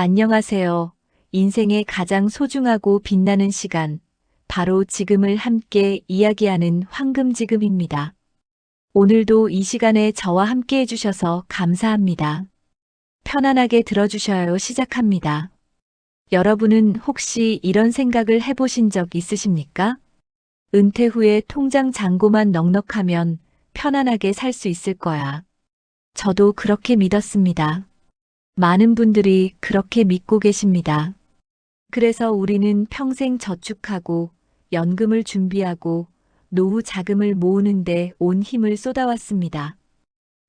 안녕하세요. 인생의 가장 소중하고 빛나는 시간, 바로 지금을 함께 이야기하는 황금지금입니다. 오늘도 이 시간에 저와 함께 해주셔서 감사합니다. 편안하게 들어주셔요. 시작합니다. 여러분은 혹시 이런 생각을 해보신 적 있으십니까? 은퇴 후에 통장 잔고만 넉넉하면 편안하게 살 수 있을 거야. 저도 그렇게 믿었습니다. 많은 분들이 그렇게 믿고 계십니다. 그래서 우리는 평생 저축하고 연금을 준비하고 노후 자금을 모으는데 온 힘을 쏟아왔습니다.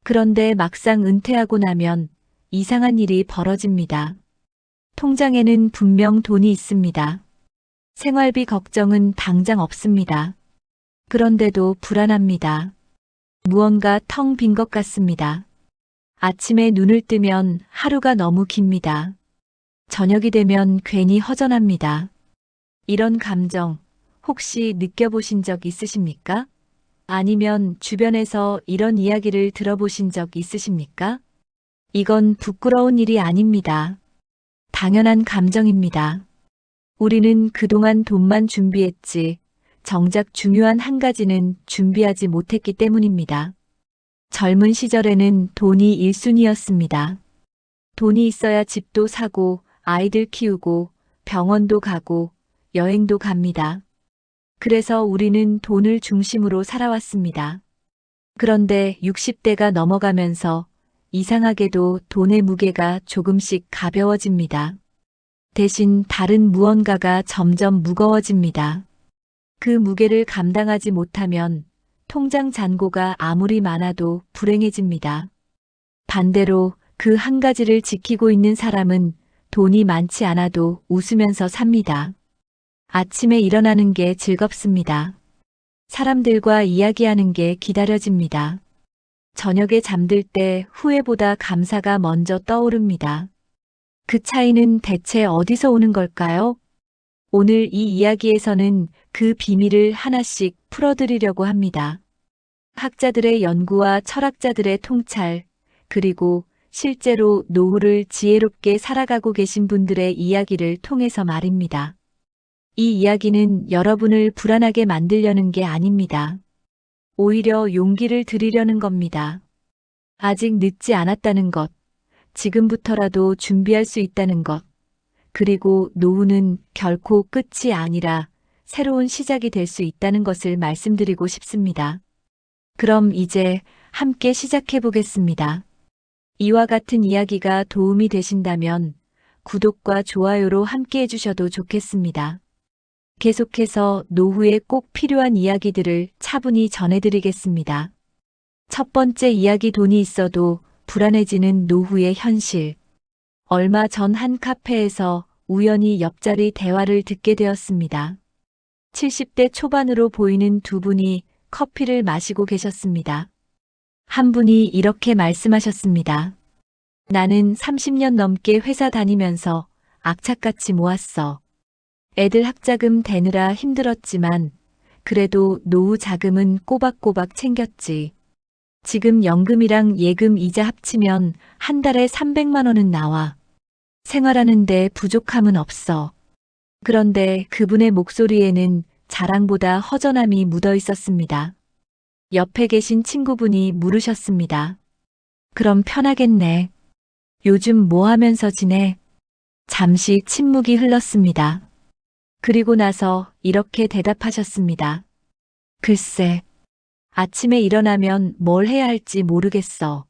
그런데 막상 은퇴하고 나면 이상한 일이 벌어집니다. 통장에는 분명 돈이 있습니다. 생활비 걱정은 당장 없습니다. 그런데도 불안합니다. 무언가 텅 빈 것 같습니다. 아침에 눈을 뜨면 하루가 너무 깁니다. 저녁이 되면 괜히 허전합니다. 이런 감정 혹시 느껴보신 적 있으십니까? 아니면 주변에서 이런 이야기를 들어보신 적 있으십니까? 이건 부끄러운 일이 아닙니다. 당연한 감정입니다. 우리는 그동안 돈만 준비했지, 정작 중요한 한 가지는 준비하지 못했기 때문입니다. 젊은 시절에는 돈이 1순위였습니다. 돈이 있어야 집도 사고, 아이들 키우고, 병원도 가고, 여행도 갑니다. 그래서 우리는 돈을 중심으로 살아왔습니다. 그런데 60대가 넘어가면서 이상하게도 돈의 무게가 조금씩 가벼워집니다. 대신 다른 무언가가 점점 무거워집니다. 그 무게를 감당하지 못하면 통장 잔고가 아무리 많아도 불행해집니다. 반대로 그 한 가지를 지키고 있는 사람은 돈이 많지 않아도 웃으면서 삽니다. 아침에 일어나는 게 즐겁습니다. 사람들과 이야기하는 게 기다려집니다. 저녁에 잠들 때 후회보다 감사가 먼저 떠오릅니다. 그 차이는 대체 어디서 오는 걸까요? 오늘 이 이야기에서는 그 비밀을 하나씩 풀어드리려고 합니다. 학자들의 연구와 철학자들의 통찰, 그리고 실제로 노후를 지혜롭게 살아가고 계신 분들의 이야기를 통해서 말입니다. 이 이야기는 여러분을 불안하게 만들려는 게 아닙니다. 오히려 용기를 드리려는 겁니다. 아직 늦지 않았다는 것, 지금부터라도 준비할 수 있다는 것, 그리고 노후는 결코 끝이 아니라 새로운 시작이 될 수 있다는 것을 말씀드리고 싶습니다. 그럼 이제 함께 시작해 보겠습니다. 이와 같은 이야기가 도움이 되신다면 구독과 좋아요로 함께 해주셔도 좋겠습니다. 계속해서 노후에 꼭 필요한 이야기들을 차분히 전해드리겠습니다. 첫 번째 이야기, 돈이 있어도 불안해지는 노후의 현실. 얼마 전 한 카페에서 우연히 옆자리 대화를 듣게 되었습니다. 70대 초반으로 보이는 두 분이 커피를 마시고 계셨습니다. 한 분이 이렇게 말씀하셨습니다. 나는 30년 넘게 회사 다니면서 악착같이 모았어. 애들 학자금 대느라 힘들었지만 그래도 노후 자금은 꼬박꼬박 챙겼지. 지금 연금이랑 예금 이자 합치면 한 달에 300만 원은 나와. 생활하는데 부족함은 없어. 그런데 그분의 목소리에는 자랑보다 허전함이 묻어 있었습니다. 옆에 계신 친구분이 물으셨습니다. 그럼 편하겠네. 요즘 뭐 하면서 지내? 잠시 침묵이 흘렀습니다. 그리고 나서 이렇게 대답하셨습니다. 글쎄, 아침에 일어나면 뭘 해야 할지 모르겠어.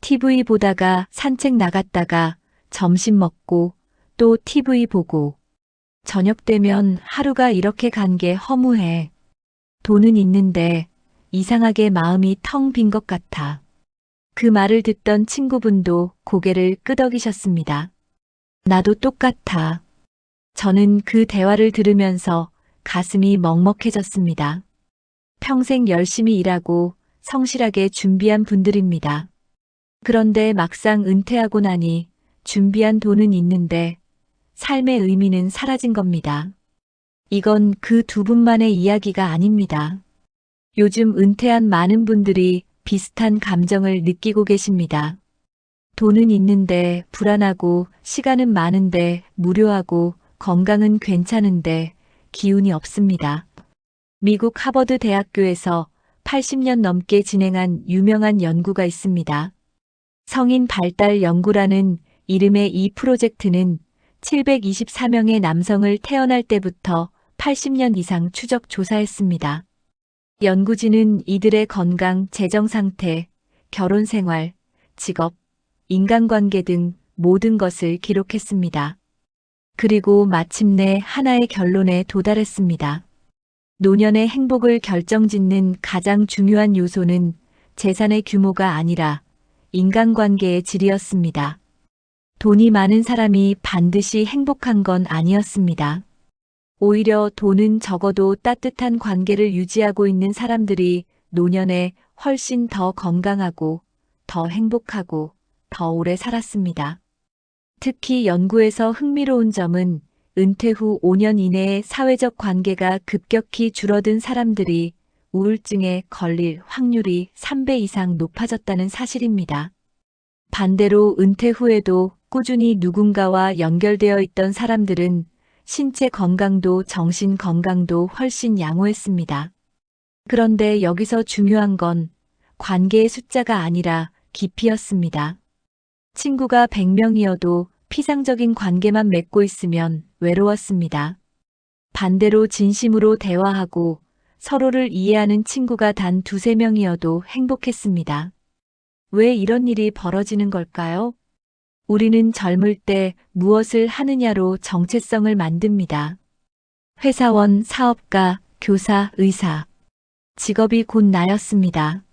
TV 보다가 산책 나갔다가 점심 먹고 또 TV 보고 저녁 되면 하루가 이렇게 간 게 허무해. 돈은 있는데 이상하게 마음이 텅 빈 것 같아. 그 말을 듣던 친구분도 고개를 끄덕이셨습니다. 나도 똑같아. 저는 그 대화를 들으면서 가슴이 먹먹해졌습니다. 평생 열심히 일하고 성실하게 준비한 분들입니다. 그런데 막상 은퇴하고 나니 준비한 돈은 있는데 삶의 의미는 사라진 겁니다. 이건 그 두 분만의 이야기가 아닙니다. 요즘 은퇴한 많은 분들이 비슷한 감정을 느끼고 계십니다. 돈은 있는데 불안하고, 시간은 많은데 무료하고, 건강은 괜찮은데 기운이 없습니다. 미국 하버드 대학교에서 80년 넘게 진행한 유명한 연구가 있습니다. 성인 발달 연구라는 이름의 이 프로젝트는 724명의 남성을 태어날 때부터 80년 이상 추적 조사했습니다. 연구진은 이들의 건강, 재정 상태, 결혼 생활, 직업, 인간관계 등 모든 것을 기록했습니다. 그리고 마침내 하나의 결론에 도달했습니다. 노년의 행복을 결정짓는 가장 중요한 요소는 재산의 규모가 아니라 인간관계의 질이었습니다. 돈이 많은 사람이 반드시 행복한 건 아니었습니다. 오히려 돈은 적어도 따뜻한 관계를 유지하고 있는 사람들이 노년에 훨씬 더 건강하고, 더 행복하고, 더 오래 살았습니다. 특히 연구에서 흥미로운 점은 은퇴 후 5년 이내에 사회적 관계가 급격히 줄어든 사람들이 우울증에 걸릴 확률이 3배 이상 높아졌다는 사실입니다. 반대로 은퇴 후에도 꾸준히 누군가와 연결되어 있던 사람들은 신체 건강도 정신 건강도 훨씬 양호했습니다. 그런데 여기서 중요한 건 관계의 숫자가 아니라 깊이였습니다. 친구가 100명이어도 피상적인 관계만 맺고 있으면 외로웠습니다. 반대로 진심으로 대화하고 서로를 이해하는 친구가 단 2~3명이어도 행복했습니다. 왜 이런 일이 벌어지는 걸까요? 우리는 젊을 때 무엇을 하느냐로 정체성을 만듭니다. 회사원, 사업가, 교사, 의사. 직업이 곧 나였습니다.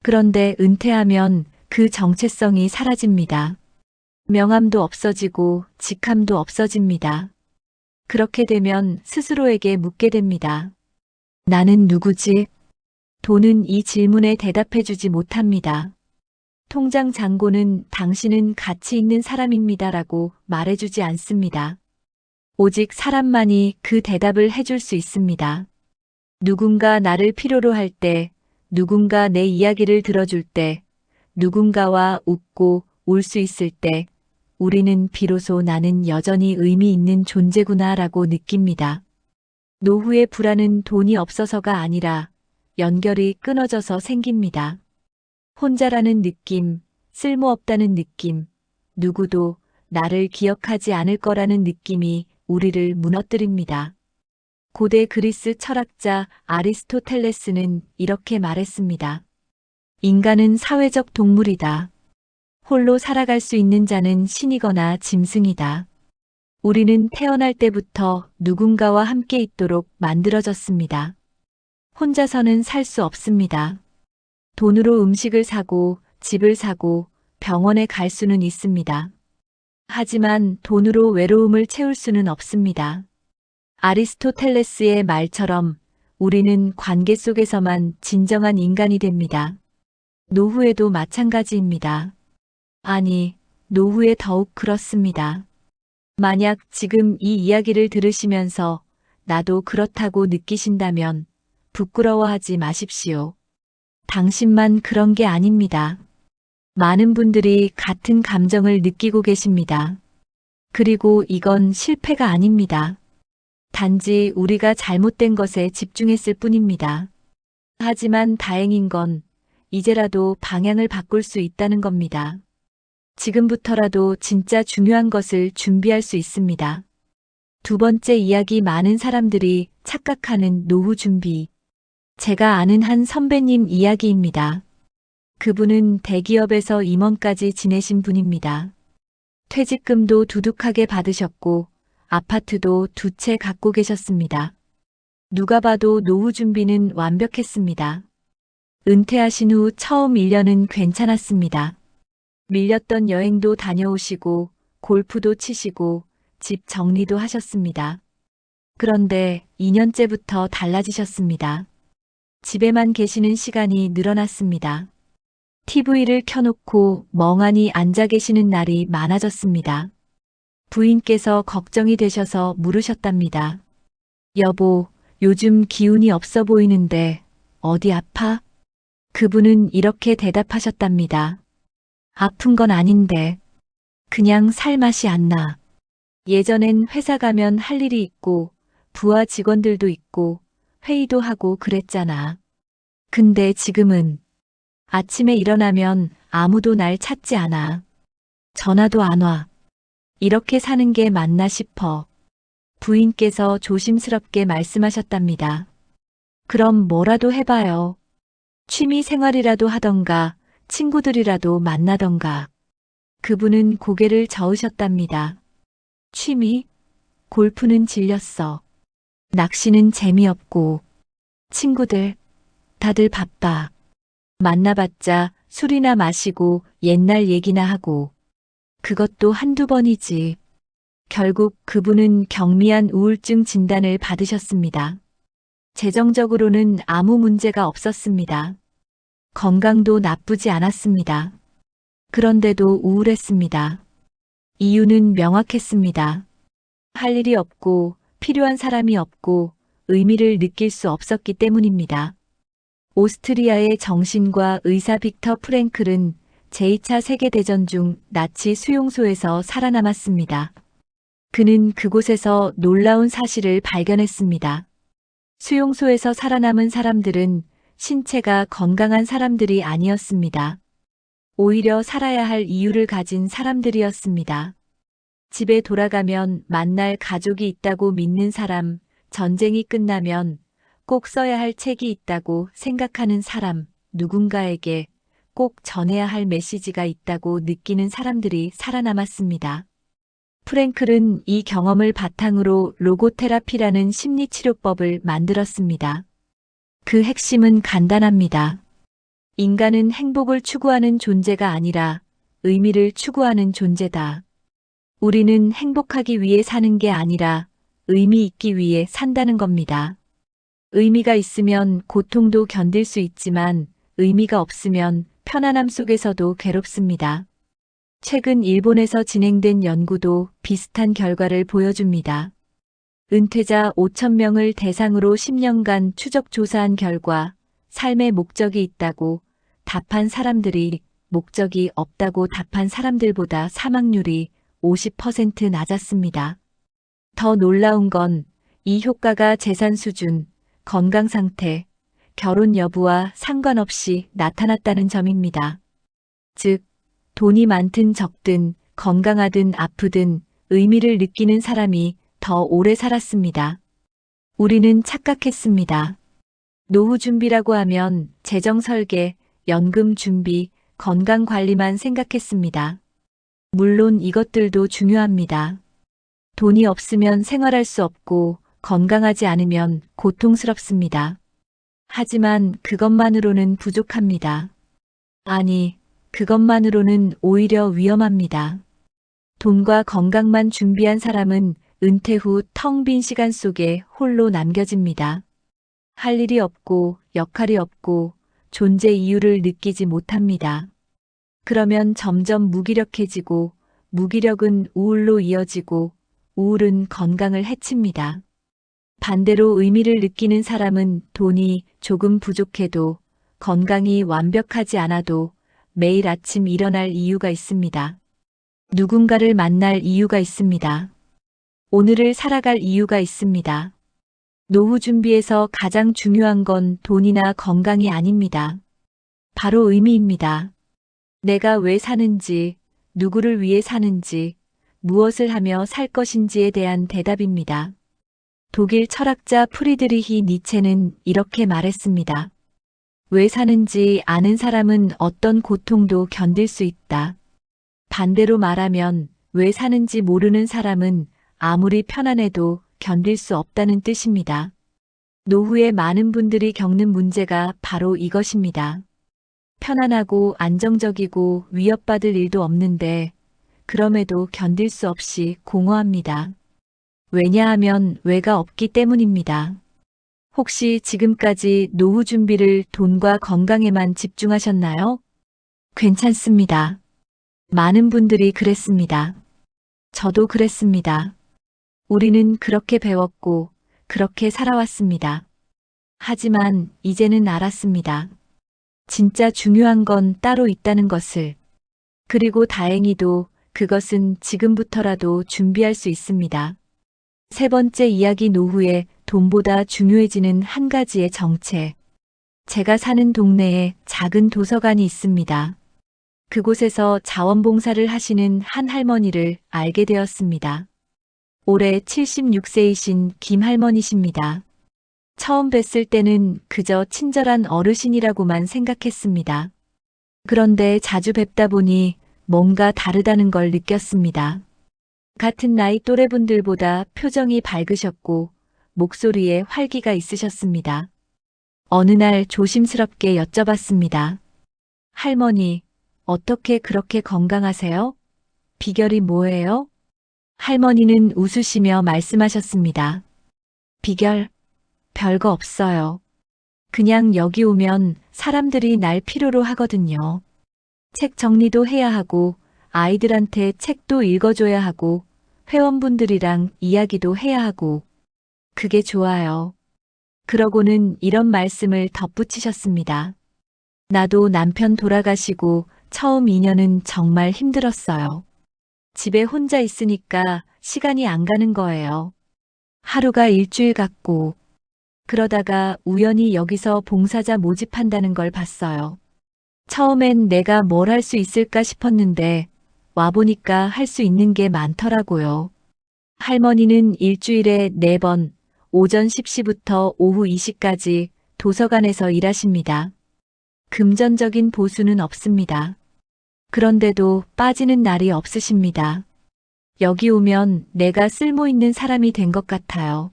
그런데 은퇴하면 그 정체성이 사라집니다. 명함도 없어지고 직함도 없어집니다. 그렇게 되면 스스로에게 묻게 됩니다. 나는 누구지? 돈은 이 질문에 대답해주지 못합니다. 통장 잔고는 당신은 가치 있는 사람입니다라고 말해주지 않습니다. 오직 사람만이 그 대답을 해줄 수 있습니다. 누군가 나를 필요로 할 때, 누군가 내 이야기를 들어줄 때, 누군가와 웃고 울 수 있을 때, 우리는 비로소 나는 여전히 의미 있는 존재구나라고 느낍니다. 노후의 불안은 돈이 없어서가 아니라 연결이 끊어져서 생깁니다. 혼자라는 느낌, 쓸모없다는 느낌, 누구도 나를 기억하지 않을 거라는 느낌이 우리를 무너뜨립니다. 고대 그리스 철학자 아리스토텔레스는 이렇게 말했습니다. 인간은 사회적 동물이다. 홀로 살아갈 수 있는 자는 신이거나 짐승이다. 우리는 태어날 때부터 누군가와 함께 있도록 만들어졌습니다. 혼자서는 살 수 없습니다. 돈으로 음식을 사고, 집을 사고, 병원에 갈 수는 있습니다. 하지만 돈으로 외로움을 채울 수는 없습니다. 아리스토텔레스의 말처럼 우리는 관계 속에서만 진정한 인간이 됩니다. 노후에도 마찬가지입니다. 아니, 노후에 더욱 그렇습니다. 만약 지금 이 이야기를 들으시면서 나도 그렇다고 느끼신다면 부끄러워하지 마십시오. 당신만 그런 게 아닙니다. 많은 분들이 같은 감정을 느끼고 계십니다. 그리고 이건 실패가 아닙니다. 단지 우리가 잘못된 것에 집중했을 뿐입니다. 하지만 다행인 건 이제라도 방향을 바꿀 수 있다는 겁니다. 지금부터라도 진짜 중요한 것을 준비할 수 있습니다. 두 번째 이야기, 많은 사람들이 착각하는 노후 준비. 제가 아는 한 선배님 이야기입니다. 그분은 대기업에서 임원까지 지내신 분입니다. 퇴직금도 두둑하게 받으셨고 아파트도 2채 갖고 계셨습니다. 누가 봐도 노후 준비는 완벽했습니다. 은퇴하신 후 처음 1년은 괜찮았습니다. 밀렸던 여행도 다녀오시고 골프도 치시고 집 정리도 하셨습니다. 그런데 2년째부터 달라지셨습니다. 집에만 계시는 시간이 늘어났습니다. TV를 켜놓고 멍하니 앉아 계시는 날이 많아졌습니다. 부인께서 걱정이 되셔서 물으셨답니다. 여보, 요즘 기운이 없어 보이는데 어디 아파? 그분은 이렇게 대답하셨답니다. 아픈 건 아닌데. 그냥 살 맛이 안 나. 예전엔 회사 가면 할 일이 있고, 부하 직원들도 있고, 회의도 하고 그랬잖아. 근데 지금은 아침에 일어나면 아무도 날 찾지 않아. 전화도 안 와. 이렇게 사는 게 맞나 싶어. 부인께서 조심스럽게 말씀하셨답니다. 그럼 뭐라도 해봐요. 취미 생활이라도 하던가, 친구들이라도 만나던가. 그분은 고개를 저으셨답니다. 취미? 골프는 질렸어. 낚시는 재미없고. 친구들, 다들 바빠. 만나봤자 술이나 마시고 옛날 얘기나 하고. 그것도 한두 번이지. 결국 그분은 경미한 우울증 진단을 받으셨습니다. 재정적으로는 아무 문제가 없었습니다. 건강도 나쁘지 않았습니다. 그런데도 우울했습니다. 이유는 명확했습니다. 할 일이 없고 필요한 사람이 없고 의미를 느낄 수 없었기 때문입니다. 오스트리아의 정신과 의사 빅터 프랭클은 제2차 세계대전 중 나치 수용소에서 살아남았습니다. 그는 그곳에서 놀라운 사실을 발견했습니다. 수용소에서 살아남은 사람들은 신체가 건강한 사람들이 아니었습니다. 오히려 살아야 할 이유를 가진 사람들이었습니다. 집에 돌아가면 만날 가족이 있다고 믿는 사람, 전쟁이 끝나면 꼭 써야 할 책이 있다고 생각하는 사람, 누군가에게 꼭 전해야 할 메시지가 있다고 느끼는 사람들이 살아남았습니다. 프랭클은 이 경험을 바탕으로 로고테라피라는 심리치료법을 만들었습니다. 그 핵심은 간단합니다. 인간은 행복을 추구하는 존재가 아니라 의미를 추구하는 존재다. 우리는 행복하기 위해 사는 게 아니라 의미 있기 위해 산다는 겁니다. 의미가 있으면 고통도 견딜 수 있지만 의미가 없으면 편안함 속에서도 괴롭습니다. 최근 일본에서 진행된 연구도 비슷한 결과를 보여줍니다. 은퇴자 5,000명을 대상으로 10년간 추적 조사한 결과 삶의 목적이 있다고 답한 사람들이 목적이 없다고 답한 사람들보다 사망률이 50% 낮았습니다. 더 놀라운 건 이 효과가 재산 수준, 건강 상태, 결혼 여부와 상관없이 나타났다는 점입니다. 즉, 돈이 많든 적든 건강하든 아프든 의미를 느끼는 사람이 더 오래 살았습니다. 우리는 착각했습니다. 노후 준비라고 하면 재정 설계, 연금 준비, 건강 관리만 생각했습니다. 물론 이것들도 중요합니다. 돈이 없으면 생활할 수 없고 건강하지 않으면 고통스럽습니다. 하지만 그것만으로는 부족합니다. 아니, 그것만으로는 오히려 위험합니다. 돈과 건강만 준비한 사람은 은퇴 후 텅 빈 시간 속에 홀로 남겨집니다. 할 일이 없고 역할이 없고 존재 이유를 느끼지 못합니다. 그러면 점점 무기력해지고 무기력은 우울로 이어지고 우울은 건강을 해칩니다. 반대로 의미를 느끼는 사람은 돈이 조금 부족해도 건강이 완벽하지 않아도 매일 아침 일어날 이유가 있습니다. 누군가를 만날 이유가 있습니다. 오늘을 살아갈 이유가 있습니다. 노후 준비에서 가장 중요한 건 돈이나 건강이 아닙니다. 바로 의미입니다. 내가 왜 사는지, 누구를 위해 사는지, 무엇을 하며 살 것인지에 대한 대답입니다. 독일 철학자 프리드리히 니체는 이렇게 말했습니다. 왜 사는지 아는 사람은 어떤 고통도 견딜 수 있다. 반대로 말하면 왜 사는지 모르는 사람은 아무리 편안해도 견딜 수 없다는 뜻입니다. 노후에 많은 분들이 겪는 문제가 바로 이것입니다. 편안하고 안정적이고 위협받을 일도 없는데 그럼에도 견딜 수 없이 공허합니다. 왜냐하면 왜가 없기 때문입니다. 혹시 지금까지 노후 준비를 돈과 건강에만 집중하셨나요? 괜찮습니다. 많은 분들이 그랬습니다. 저도 그랬습니다. 우리는 그렇게 배웠고 그렇게 살아왔습니다. 하지만 이제는 알았습니다. 진짜 중요한 건 따로 있다는 것을. 그리고 다행히도 그것은 지금부터라도 준비할 수 있습니다. 세 번째 이야기 노후에 돈보다 중요해지는 한 가지의 정체. 제가 사는 동네에 작은 도서관이 있습니다. 그곳에서 자원봉사를 하시는 한 할머니를 알게 되었습니다. 올해 76세이신 김 할머니십니다. 처음 뵀을 때는 그저 친절한 어르신이라고만 생각했습니다. 그런데 자주 뵙다 보니 뭔가 다르다는 걸 느꼈습니다. 같은 나이 또래분들보다 표정이 밝으셨고 목소리에 활기가 있으셨습니다. 어느 날 조심스럽게 여쭤봤습니다. 할머니, 어떻게 그렇게 건강하세요? 비결이 뭐예요? 할머니는 웃으시며 말씀하셨습니다. 비결, 별거 없어요. 그냥 여기 오면 사람들이 날 필요로 하거든요. 책 정리도 해야 하고, 아이들한테 책도 읽어줘야 하고, 회원분들이랑 이야기도 해야 하고, 그게 좋아요. 그러고는 이런 말씀을 덧붙이셨습니다. 나도 남편 돌아가시고 처음 2년은 정말 힘들었어요. 집에 혼자 있으니까 시간이 안 가는 거예요. 하루가 일주일 같고, 그러다가 우연히 여기서 봉사자 모집한다는 걸 봤어요. 처음엔 내가 뭘 할 수 있을까 싶었는데, 와보니까 할 수 있는 게 많더라고요. 할머니는 일주일에 4번, 오전 10시부터 오후 2시까지 도서관에서 일하십니다. 금전적인 보수는 없습니다. 그런데도 빠지는 날이 없으십니다. 여기 오면 내가 쓸모 있는 사람이 된 것 같아요.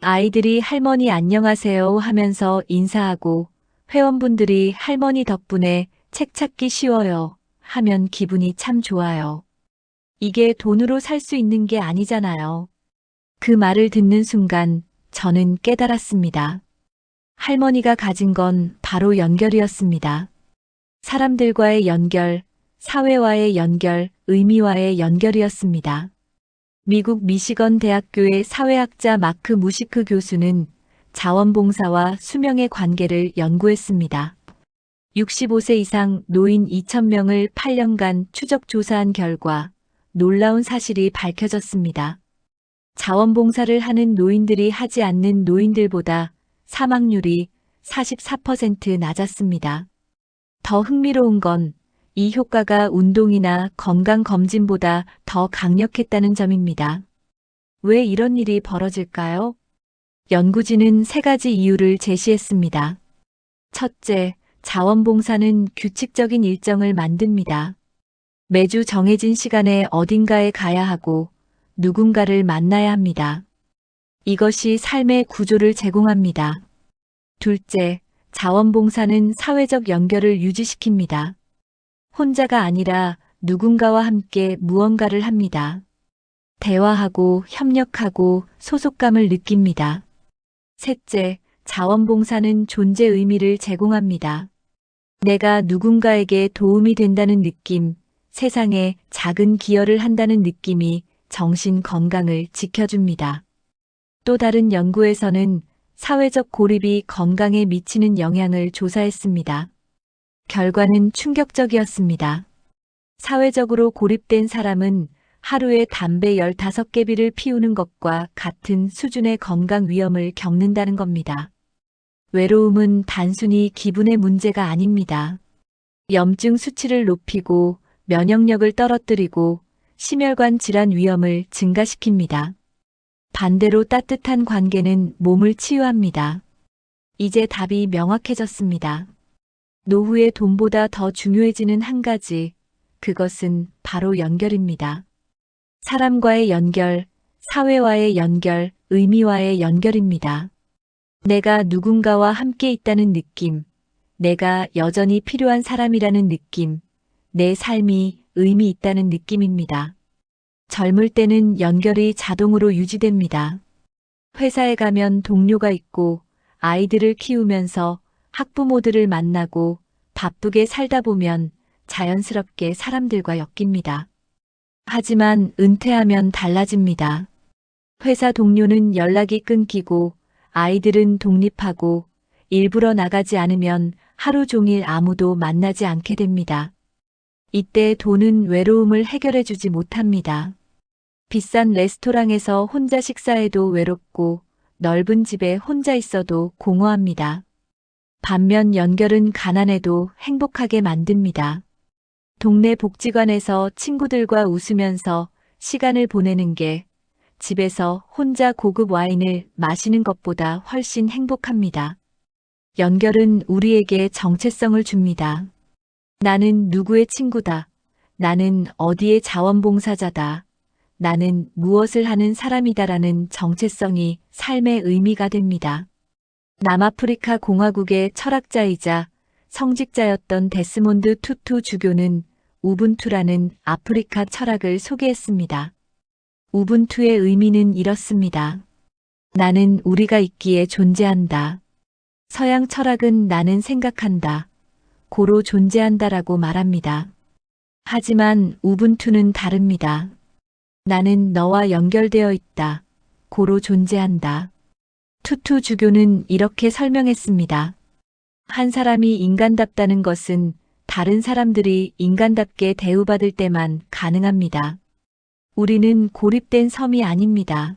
아이들이 할머니 안녕하세요 하면서 인사하고 회원분들이 할머니 덕분에 책 찾기 쉬워요 하면 기분이 참 좋아요. 이게 돈으로 살 수 있는 게 아니잖아요. 그 말을 듣는 순간 저는 깨달았습니다. 할머니가 가진 건 바로 연결이었습니다. 사람들과의 연결, 사회와의 연결, 의미와의 연결이었습니다. 미국 미시건 대학교의 사회학자 마크 무시크 교수는 자원봉사와 수명의 관계를 연구했습니다. 65세 이상 노인 2,000명을 8년간 추적 조사한 결과 놀라운 사실이 밝혀졌습니다. 자원봉사를 하는 노인들이 하지 않는 노인들보다 사망률이 44% 낮았습니다. 더 흥미로운 건 이 효과가 운동이나 건강검진보다 더 강력했다는 점입니다. 왜 이런 일이 벌어질까요? 연구진은 3가지 이유를 제시했습니다. 첫째, 자원봉사는 규칙적인 일정을 만듭니다. 매주 정해진 시간에 어딘가에 가야 하고 누군가를 만나야 합니다. 이것이 삶의 구조를 제공합니다. 둘째, 자원봉사는 사회적 연결을 유지시킵니다. 혼자가 아니라 누군가와 함께 무언가를 합니다. 대화하고 협력하고 소속감을 느낍니다. 셋째, 자원봉사는 존재 의미를 제공합니다. 내가 누군가에게 도움이 된다는 느낌, 세상에 작은 기여를 한다는 느낌이 정신 건강을 지켜줍니다. 또 다른 연구에서는 사회적 고립이 건강에 미치는 영향을 조사했습니다. 결과는 충격적이었습니다. 사회적으로 고립된 사람은 하루에 담배 15개비를 피우는 것과 같은 수준의 건강 위험을 겪는다는 겁니다. 외로움은 단순히 기분의 문제가 아닙니다. 염증 수치를 높이고 면역력을 떨어뜨리고 심혈관 질환 위험을 증가시킵니다. 반대로 따뜻한 관계는 몸을 치유합니다. 이제 답이 명확해졌습니다. 노후의 돈보다 더 중요해지는 한 가지, 그것은 바로 연결입니다. 사람과의 연결, 사회와의 연결, 의미와의 연결입니다. 내가 누군가와 함께 있다는 느낌, 내가 여전히 필요한 사람이라는 느낌, 내 삶이 의미 있다는 느낌입니다. 젊을 때는 연결이 자동으로 유지됩니다. 회사에 가면 동료가 있고 아이들을 키우면서 학부모들을 만나고 바쁘게 살다 보면 자연스럽게 사람들과 엮입니다. 하지만 은퇴하면 달라집니다. 회사 동료는 연락이 끊기고 아이들은 독립하고 일부러 나가지 않으면 하루 종일 아무도 만나지 않게 됩니다. 이때 돈은 외로움을 해결해주지 못합니다. 비싼 레스토랑에서 혼자 식사해도 외롭고 넓은 집에 혼자 있어도 공허합니다. 반면 연결은 가난해도 행복하게 만듭니다. 동네 복지관에서 친구들과 웃으면서 시간을 보내는 게 집에서 혼자 고급 와인을 마시는 것보다 훨씬 행복합니다. 연결은 우리에게 정체성을 줍니다. 나는 누구의 친구다. 나는 어디의 자원봉사자다. 나는 무엇을 하는 사람이다라는 정체성이 삶의 의미가 됩니다. 남아프리카 공화국의 철학자이자 성직자였던 데스몬드 투투 주교는 우분투라는 아프리카 철학을 소개했습니다. 우분투의 의미는 이렇습니다. 나는 우리가 있기에 존재한다. 서양 철학은 나는 생각한다. 고로 존재한다라고 말합니다. 하지만 우분투는 다릅니다. 나는 너와 연결되어 있다. 고로 존재한다. 투투 주교는 이렇게 설명했습니다. 한 사람이 인간답다는 것은 다른 사람들이 인간답게 대우받을 때만 가능합니다. 우리는 고립된 섬이 아닙니다.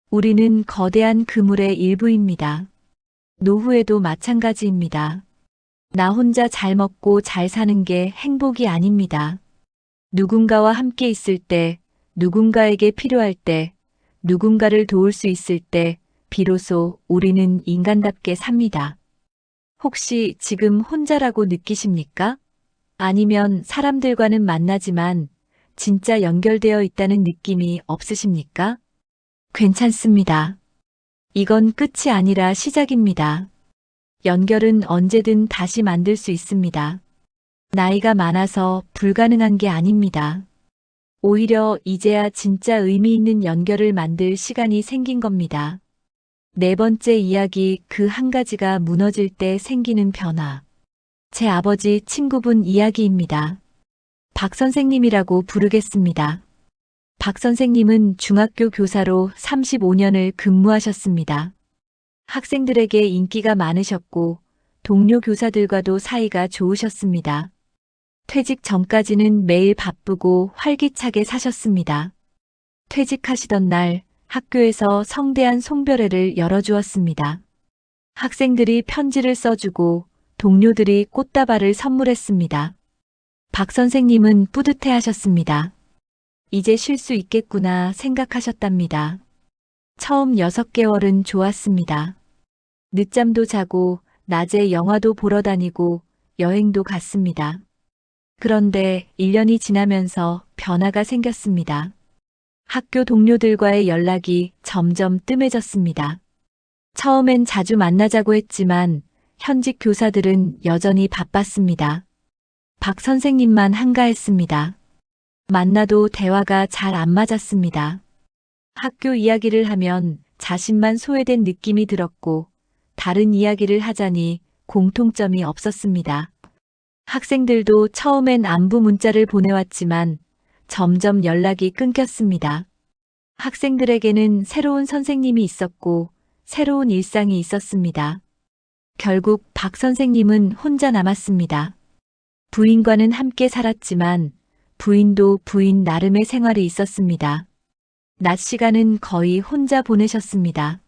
우리는 거대한 그물의 일부입니다. 노후에도 마찬가지입니다. 나 혼자 잘 먹고 잘 사는 게 행복이 아닙니다. 누군가와 함께 있을 때, 누군가에게 필요할 때, 누군가를 도울 수 있을 때, 비로소 우리는 인간답게 삽니다. 혹시 지금 혼자라고 느끼십니까? 아니면 사람들과는 만나지만 진짜 연결되어 있다는 느낌이 없으십니까? 괜찮습니다. 이건 끝이 아니라 시작입니다. 연결은 언제든 다시 만들 수 있습니다. 나이가 많아서 불가능한 게 아닙니다. 오히려 이제야 진짜 의미 있는 연결을 만들 시간이 생긴 겁니다. 네 번째 이야기, 그 한 가지가 무너질 때 생기는 변화. 제 아버지 친구분 이야기입니다. 박 선생님이라고 부르겠습니다. 박 선생님은 중학교 교사로 35년을 근무하셨습니다. 학생들에게 인기가 많으셨고 동료 교사들과도 사이가 좋으셨습니다. 퇴직 전까지는 매일 바쁘고 활기차게 사셨습니다. 퇴직하시던 날 학교에서 성대한 송별회를 열어주었습니다. 학생들이 편지를 써주고 동료들이 꽃다발을 선물했습니다. 박 선생님은 뿌듯해하셨습니다. 이제 쉴 수 있겠구나 생각하셨답니다. 처음 6개월은 좋았습니다. 늦잠도 자고 낮에 영화도 보러 다니고 여행도 갔습니다. 그런데 1년이 지나면서 변화가 생겼습니다. 학교 동료들과의 연락이 점점 뜸해졌습니다. 처음엔 자주 만나자고 했지만 현직 교사들은 여전히 바빴습니다. 박 선생님만 한가했습니다. 만나도 대화가 잘 안 맞았습니다. 학교 이야기를 하면 자신만 소외된 느낌이 들었고 다른 이야기를 하자니 공통점이 없었습니다. 학생들도 처음엔 안부 문자를 보내왔지만 점점 연락이 끊겼습니다. 학생들에게는 새로운 선생님이 있었고 새로운 일상이 있었습니다. 결국 박 선생님은 혼자 남았습니다. 부인과는 함께 살았지만 부인도 부인 나름의 생활이 있었습니다. 낮 시간은 거의 혼자 보내셨습니다.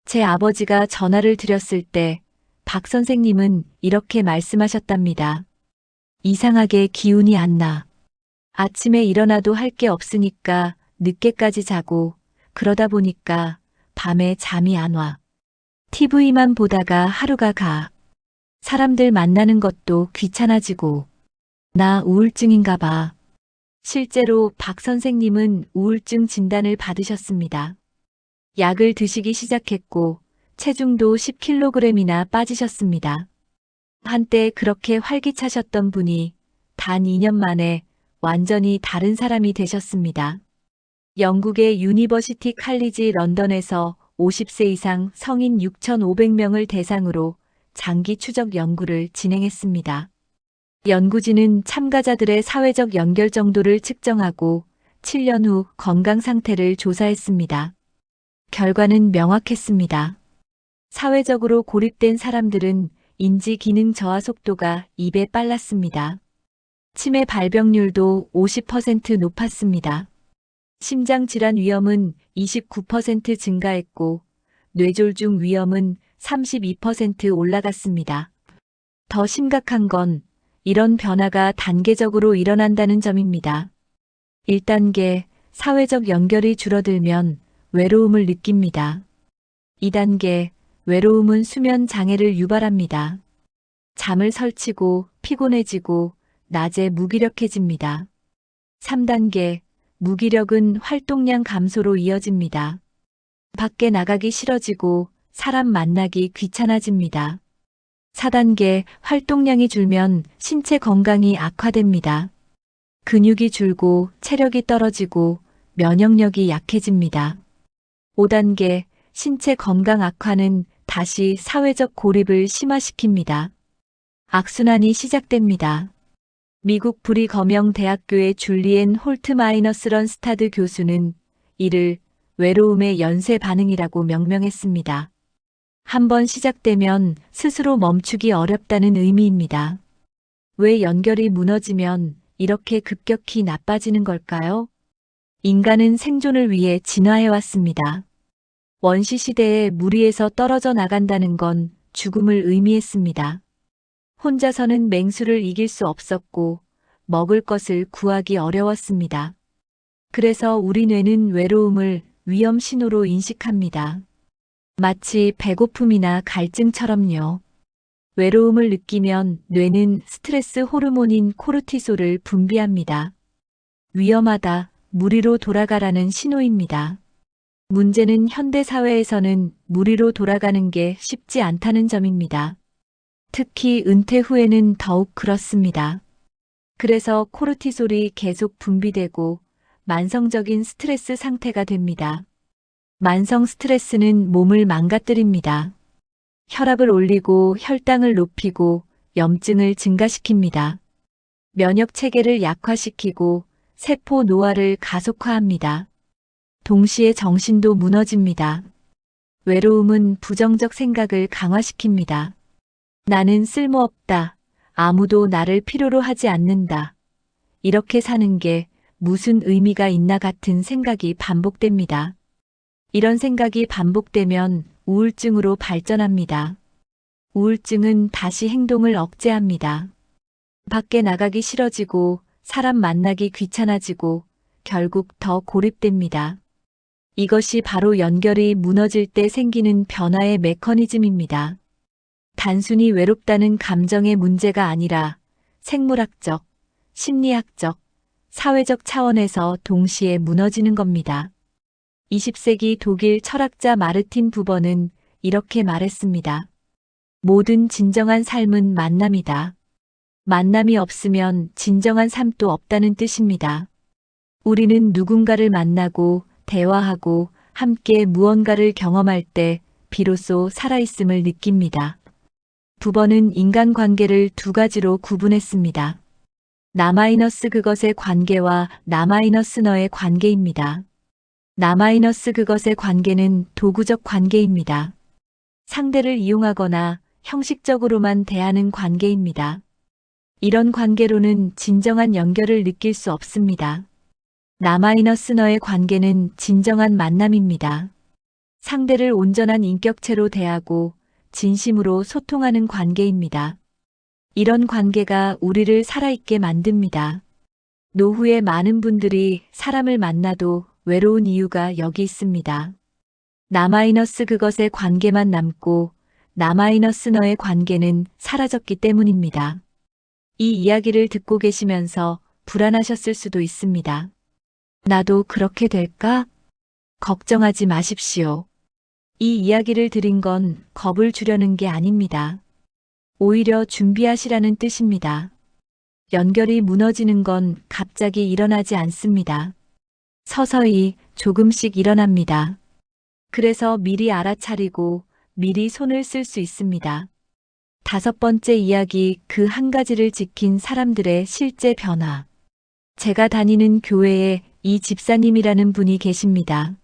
제 아버지가 전화를 드렸을 때 박 선생님은 이렇게 말씀하셨답니다. 이상하게 기운이 안 나. 아침에 일어나도 할 게 없으니까 늦게까지 자고 그러다 보니까 밤에 잠이 안 와. TV만 보다가 하루가 가. 사람들 만나는 것도 귀찮아지고. 나 우울증인가 봐. 실제로 박 선생님은 우울증 진단을 받으셨습니다. 약을 드시기 시작했고 체중도 10kg이나 빠지셨습니다. 한때 그렇게 활기차셨던 분이 단 2년 만에 완전히 다른 사람이 되셨습니다. 영국의 유니버시티 칼리지 런던에서 50세 이상 성인 6,500명을 대상으로 장기 추적 연구를 진행했습니다. 연구진은 참가자들의 사회적 연결 정도를 측정하고 7년 후 건강 상태를 조사했습니다. 결과는 명확했습니다. 사회적으로 고립된 사람들은 인지 기능 저하 속도가 2배 빨랐습니다. 치매 발병률도 50% 높았습니다. 심장 질환 위험은 29% 증가했고 뇌졸중 위험은 32% 올라갔습니다. 더 심각한 건 이런 변화가 단계적으로 일어난다는 점입니다. 1단계, 사회적 연결이 줄어들면 외로움을 느낍니다. 2단계, 외로움은 수면 장애를 유발합니다. 잠을 설치고 피곤해지고 낮에 무기력해집니다. 3단계, 무기력은 활동량 감소로 이어집니다. 밖에 나가기 싫어지고 사람 만나기 귀찮아집니다. 4단계, 활동량이 줄면 신체 건강이 악화됩니다. 근육이 줄고 체력이 떨어지고 면역력이 약해집니다. 5단계, 신체 건강 악화는 다시 사회적 고립을 심화시킵니다. 악순환이 시작됩니다. 미국 브리거명 대학교의 줄리엔 홀트마이너스 런스타드 교수는 이를 외로움의 연쇄 반응이라고 명명했습니다. 한번 시작되면 스스로 멈추기 어렵다는 의미입니다. 왜 연결이 무너지면 이렇게 급격히 나빠지는 걸까요? 인간은 생존을 위해 진화해왔습니다. 원시 시대에 무리에서 떨어져 나간다는 건 죽음을 의미했습니다. 혼자서는 맹수를 이길 수 없었고 먹을 것을 구하기 어려웠습니다. 그래서 우리 뇌는 외로움을 위험 신호로 인식합니다. 마치 배고픔이나 갈증처럼요. 외로움을 느끼면 뇌는 스트레스 호르몬인 코르티솔을 분비합니다. 위험하다, 무리로 돌아가라는 신호입니다. 문제는 현대 사회에서는 무리로 돌아가는 게 쉽지 않다는 점입니다. 특히 은퇴 후에는 더욱 그렇습니다. 그래서 코르티솔이 계속 분비되고 만성적인 스트레스 상태가 됩니다. 만성 스트레스는 몸을 망가뜨립니다. 혈압을 올리고 혈당을 높이고 염증을 증가시킵니다. 면역 체계를 약화시키고 세포 노화를 가속화합니다. 동시에 정신도 무너집니다. 외로움은 부정적 생각을 강화시킵니다. 나는 쓸모없다. 아무도 나를 필요로 하지 않는다. 이렇게 사는 게 무슨 의미가 있나 같은 생각이 반복됩니다. 이런 생각이 반복되면 우울증으로 발전합니다. 우울증은 다시 행동을 억제합니다. 밖에 나가기 싫어지고 사람 만나기 귀찮아지고 결국 더 고립됩니다. 이것이 바로 연결이 무너질 때 생기는 변화의 메커니즘입니다. 단순히 외롭다는 감정의 문제가 아니라 생물학적, 심리학적, 사회적 차원에서 동시에 무너지는 겁니다. 20세기 독일 철학자 마르틴 부버는 이렇게 말했습니다. 모든 진정한 삶은 만남이다. 만남이 없으면 진정한 삶도 없다는 뜻입니다. 우리는 누군가를 만나고 대화하고 함께 무언가를 경험할 때 비로소 살아있음을 느낍니다. 부버는 인간관계를 두 가지로 구분했습니다. 나-그것의 관계와 나-너의 관계입니다. 나-그것의 관계는 도구적 관계입니다. 상대를 이용하거나 형식적으로만 대하는 관계입니다. 이런 관계로는 진정한 연결을 느낄 수 없습니다. 나-너의 관계는 진정한 만남입니다. 상대를 온전한 인격체로 대하고 진심으로 소통하는 관계입니다. 이런 관계가 우리를 살아있게 만듭니다. 노후에 많은 분들이 사람을 만나도 외로운 이유가 여기 있습니다. 나-그것의 관계만 남고 나-너의 관계는 사라졌기 때문입니다. 이 이야기를 듣고 계시면서 불안하셨을 수도 있습니다. 나도 그렇게 될까? 걱정하지 마십시오. 이 이야기를 드린 건 겁을 주려는 게 아닙니다. 오히려 준비하시라는 뜻입니다. 연결이 무너지는 건 갑자기 일어나지 않습니다. 서서히 조금씩 일어납니다. 그래서 미리 알아차리고 미리 손을 쓸 수 있습니다. 5번째 이야기, 그 한 가지를 지킨 사람들의 실제 변화. 제가 다니는 교회에 이 집사님이라는 분이 계십니다.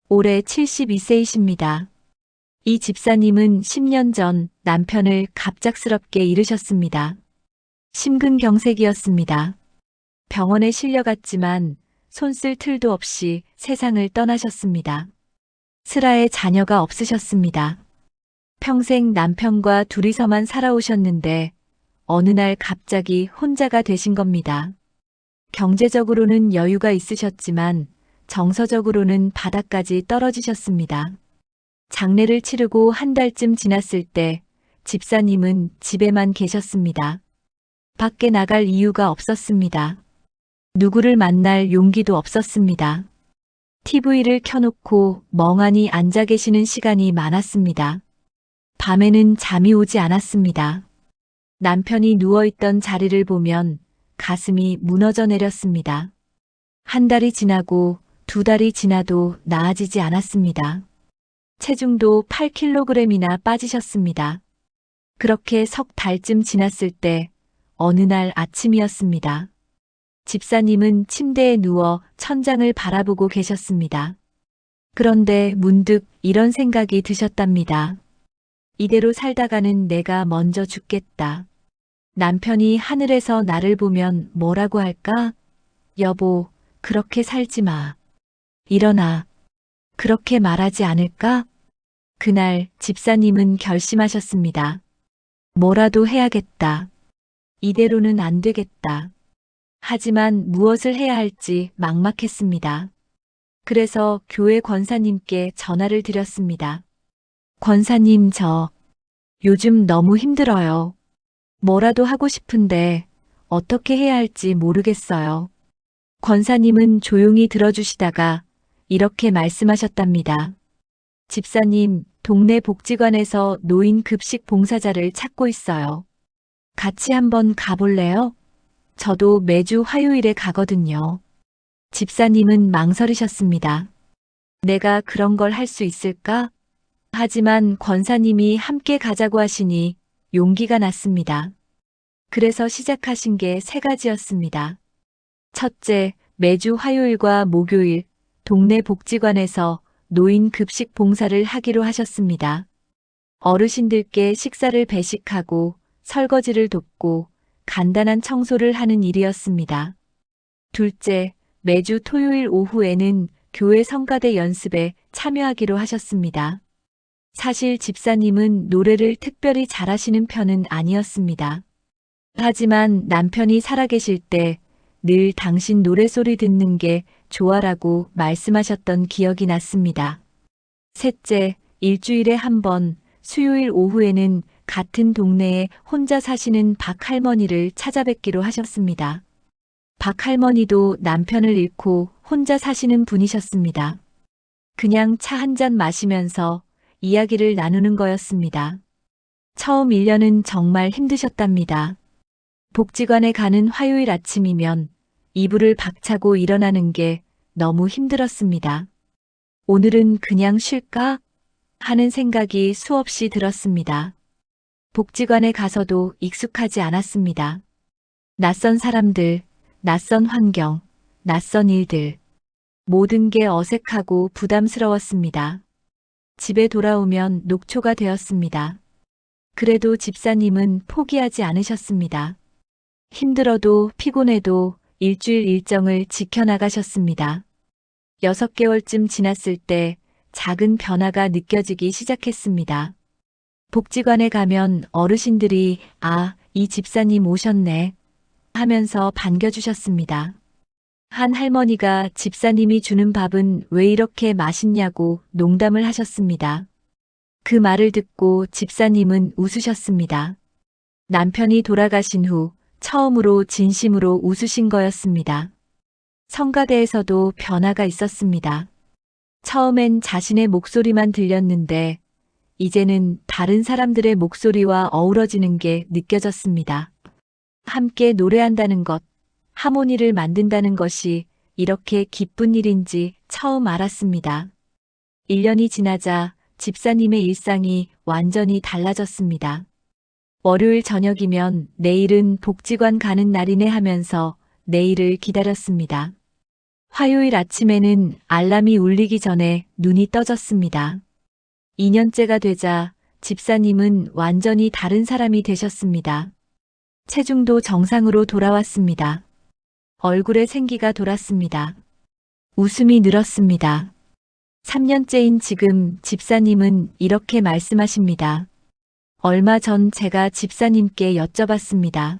올해 72세이십니다. 이 집사님은 10년 전 남편을 갑작스럽게 잃으셨습니다. 심근경색이었습니다. 병원에 실려갔지만 손 쓸 틀도 없이 세상을 떠나셨습니다. 슬아에 자녀가 없으셨습니다. 평생 남편과 둘이서만 살아오셨는데 어느 날 갑자기 혼자가 되신 겁니다. 경제적으로는 여유가 있으셨지만 정서적으로는 바닥까지 떨어지셨습니다. 장례를 치르고 한 달쯤 지났을 때 집사님은 집에만 계셨습니다. 밖에 나갈 이유가 없었습니다. 누구를 만날 용기도 없었습니다. TV를 켜놓고 멍하니 앉아 계시는 시간이 많았습니다. 밤에는 잠이 오지 않았습니다. 남편이 누워있던 자리를 보면 가슴이 무너져 내렸습니다. 한 달이 지나고 두 달이 지나도 나아지지 않았습니다. 체중도 8kg이나 빠지셨습니다. 그렇게 석 달쯤 지났을 때 어느 날 아침이었습니다. 집사님은 침대에 누워 천장을 바라보고 계셨습니다. 그런데 문득 이런 생각이 드셨답니다. 이대로 살다가는 내가 먼저 죽겠다. 남편이 하늘에서 나를 보면 뭐라고 할까? 여보, 그렇게 살지 마. 일어나. 그렇게 말하지 않을까? 그날 집사님은 결심하셨습니다. 뭐라도 해야겠다. 이대로는 안 되겠다. 하지만 무엇을 해야 할지 막막했습니다. 그래서 교회 권사님께 전화를 드렸습니다. 권사님, 저 요즘 너무 힘들어요. 뭐라도 하고 싶은데 어떻게 해야 할지 모르겠어요. 권사님은 조용히 들어주시다가 이렇게 말씀하셨답니다. 집사님, 동네 복지관에서 노인 급식 봉사자를 찾고 있어요. 같이 한번 가볼래요? 저도 매주 화요일에 가거든요. 집사님은 망설이셨습니다. 내가 그런 걸 할 수 있을까? 하지만 권사님이 함께 가자고 하시니 용기가 났습니다. 그래서 시작하신 게 3가지였습니다. 첫째, 매주 화요일과 목요일 동네 복지관에서 노인 급식 봉사를 하기로 하셨습니다. 어르신들께 식사를 배식하고 설거지를 돕고 간단한 청소를 하는 일이었습니다. 둘째, 매주 토요일 오후에는 교회 성가대 연습에 참여하기로 하셨습니다. 사실 집사님은 노래를 특별히 잘하시는 편은 아니었습니다. 하지만 남편이 살아계실 때 늘 당신 노래소리 듣는 게 좋아라고 말씀하셨던 기억이 났습니다. 셋째, 일주일에 한 번 수요일 오후에는 같은 동네에 혼자 사시는 박 할머니를 찾아뵙기로 하셨습니다. 박 할머니도 남편을 잃고 혼자 사시는 분이셨습니다. 그냥 차 한 잔 마시면서 이야기를 나누는 거였습니다. 처음 1년은 정말 힘드셨답니다. 복지관에 가는 화요일 아침이면 이불을 박차고 일어나는 게 너무 힘들었습니다. 오늘은 그냥 쉴까? 하는 생각이 수없이 들었습니다. 복지관에 가서도 익숙하지 않았습니다. 낯선 사람들, 낯선 환경, 낯선 일들. 모든 게 어색하고 부담스러웠습니다. 집에 돌아오면 녹초가 되었습니다. 그래도 집사님은 포기하지 않으셨습니다. 힘들어도 피곤해도 일주일 일정을 지켜나가셨습니다. 6개월쯤 지났을 때 작은 변화가 느껴지기 시작했습니다. 복지관에 가면 어르신들이 이 집사님 오셨네 하면서 반겨주셨습니다. 한 할머니가 집사님이 주는 밥은 왜 이렇게 맛있냐고 농담을 하셨습니다. 그 말을 듣고 집사님은 웃으셨습니다. 남편이 돌아가신 후 처음으로 진심으로 웃으신 거였습니다. 성가대에서도 변화가 있었습니다. 처음엔 자신의 목소리만 들렸는데 이제는 다른 사람들의 목소리와 어우러지는 게 느껴졌습니다. 함께 노래한다는 것, 하모니를 만든다는 것이 이렇게 기쁜 일인지 처음 알았습니다. 1년이 지나자 집사님의 일상이 완전히 달라졌습니다. 월요일 저녁이면 내일은 복지관 가는 날이네 하면서 내일을 기다렸습니다. 화요일 아침에는 알람이 울리기 전에 눈이 떠졌습니다. 2년째가 되자 집사님은 완전히 다른 사람이 되셨습니다. 체중도 정상으로 돌아왔습니다. 얼굴에 생기가 돌았습니다. 웃음이 늘었습니다. 3년째인 지금 집사님은 이렇게 말씀하십니다. 얼마 전 제가 집사님께 여쭤봤습니다.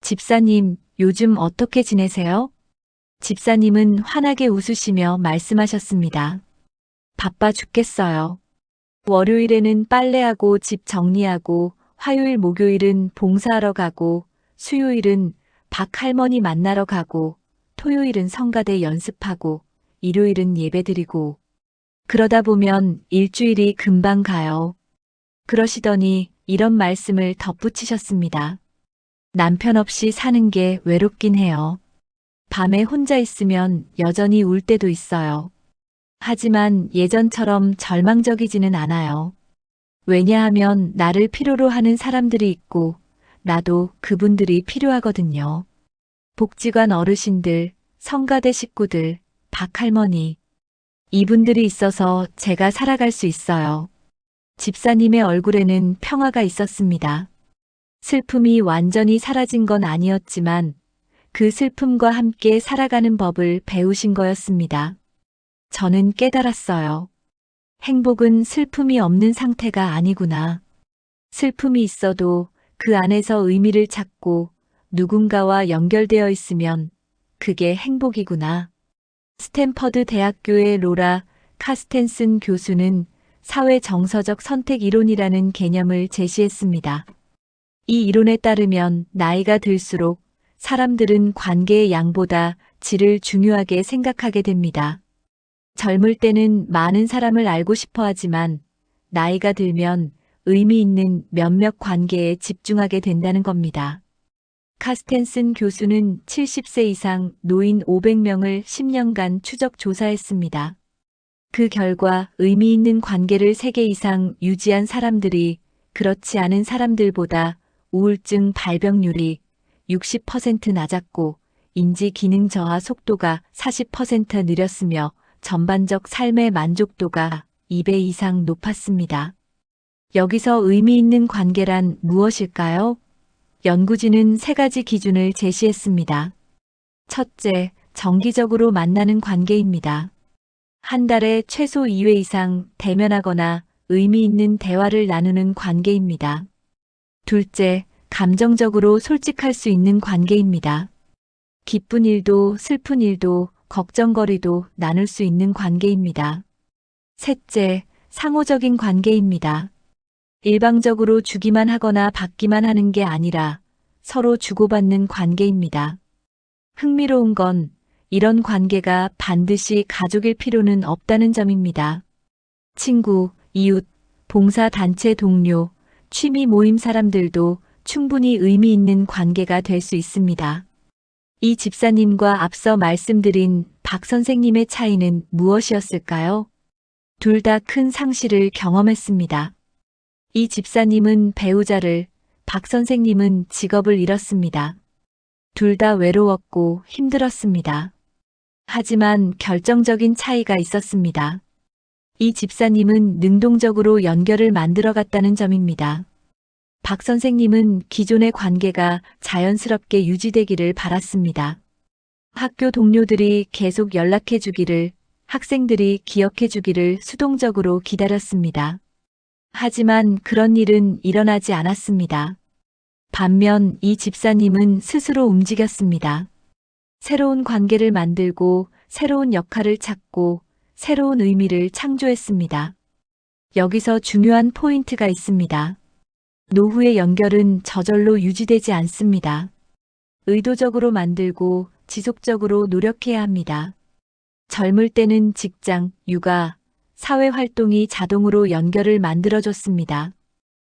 집사님, 요즘 어떻게 지내세요? 집사님은 환하게 웃으시며 말씀하셨습니다. 바빠 죽겠어요. 월요일에는 빨래하고 집 정리하고, 화요일 목요일은 봉사하러 가고, 수요일은 박 할머니 만나러 가고, 토요일은 성가대 연습하고, 일요일은 예배드리고, 그러다 보면 일주일이 금방 가요. 그러시더니 이런 말씀을 덧붙이셨습니다. 남편 없이 사는 게 외롭긴 해요. 밤에 혼자 있으면 여전히 울 때도 있어요. 하지만 예전처럼 절망적이지는 않아요. 왜냐하면 나를 필요로 하는 사람들이 있고 나도 그분들이 필요하거든요. 복지관 어르신들, 성가대 식구들, 박할머니. 이분들이 있어서 제가 살아갈 수 있어요. 집사님의 얼굴에는 평화가 있었습니다. 슬픔이 완전히 사라진 건 아니었지만 그 슬픔과 함께 살아가는 법을 배우신 거였습니다. 저는 깨달았어요. 행복은 슬픔이 없는 상태가 아니구나. 슬픔이 있어도 그 안에서 의미를 찾고 누군가와 연결되어 있으면 그게 행복이구나. 스탠퍼드 대학교의 로라 카스텐슨 교수는 사회 정서적 선택 이론이라는 개념을 제시했습니다. 이 이론에 따르면 나이가 들수록 사람들은 관계의 양보다 질을 중요하게 생각하게 됩니다. 젊을 때는 많은 사람을 알고 싶어 하지만 나이가 들면 의미 있는 몇몇 관계에 집중하게 된다는 겁니다. 카스텐슨 교수는 70세 이상 노인 500명을 10년간 추적 조사했습니다. 그 결과 의미 있는 관계를 3개 이상 유지한 사람들이 그렇지 않은 사람들보다 우울증 발병률이 60% 낮았고 인지 기능 저하 속도가 40% 느렸으며 전반적 삶의 만족도가 2배 이상 높았습니다. 여기서 의미 있는 관계란 무엇일까요? 연구진은 3가지 기준을 제시했습니다. 첫째, 정기적으로 만나는 관계입니다. 한 달에 최소 2회 이상 대면하거나 의미 있는 대화를 나누는 관계입니다. 둘째, 감정적으로 솔직할 수 있는 관계입니다. 기쁜 일도 슬픈 일도 걱정거리도 나눌 수 있는 관계입니다. 셋째, 상호적인 관계입니다. 일방적으로 주기만 하거나 받기만 하는 게 아니라 서로 주고받는 관계입니다. 흥미로운 건 이런 관계가 반드시 가족일 필요는 없다는 점입니다. 친구, 이웃, 봉사단체 동료, 취미 모임 사람들도 충분히 의미 있는 관계가 될 수 있습니다. 이 집사님과 앞서 말씀드린 박 선생님의 차이는 무엇이었을까요? 둘 다 큰 상실을 경험했습니다. 이 집사님은 배우자를, 박 선생님은 직업을 잃었습니다. 둘 다 외로웠고 힘들었습니다. 하지만 결정적인 차이가 있었습니다. 이 집사님은 능동적으로 연결을 만들어갔다는 점입니다. 박 선생님은 기존의 관계가 자연스럽게 유지되기를 바랐습니다. 학교 동료들이 계속 연락해 주기를, 학생들이 기억해 주기를 수동적으로 기다렸습니다. 하지만 그런 일은 일어나지 않았습니다. 반면 이 집사님은 스스로 움직였습니다. 새로운 관계를 만들고 새로운 역할을 찾고 새로운 의미를 창조했습니다. 여기서 중요한 포인트가 있습니다. 노후의 연결은 저절로 유지되지 않습니다. 의도적으로 만들고 지속적으로 노력해야 합니다. 젊을 때는 직장, 육아, 사회 활동이 자동으로 연결을 만들어줬습니다.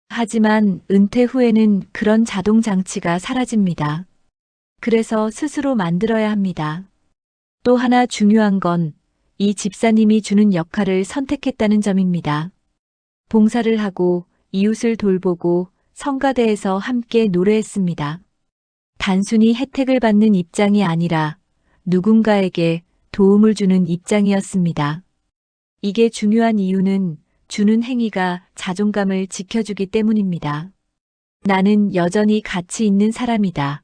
하지만 은퇴 후에는 그런 자동 장치가 사라집니다. 그래서 스스로 만들어야 합니다. 또 하나 중요한 건 이 집사님이 주는 역할을 선택했다는 점입니다. 봉사를 하고 이웃을 돌보고 성가대에서 함께 노래했습니다. 단순히 혜택을 받는 입장이 아니라 누군가에게 도움을 주는 입장이었습니다. 이게 중요한 이유는 주는 행위가 자존감을 지켜주기 때문입니다. 나는 여전히 가치 있는 사람이다.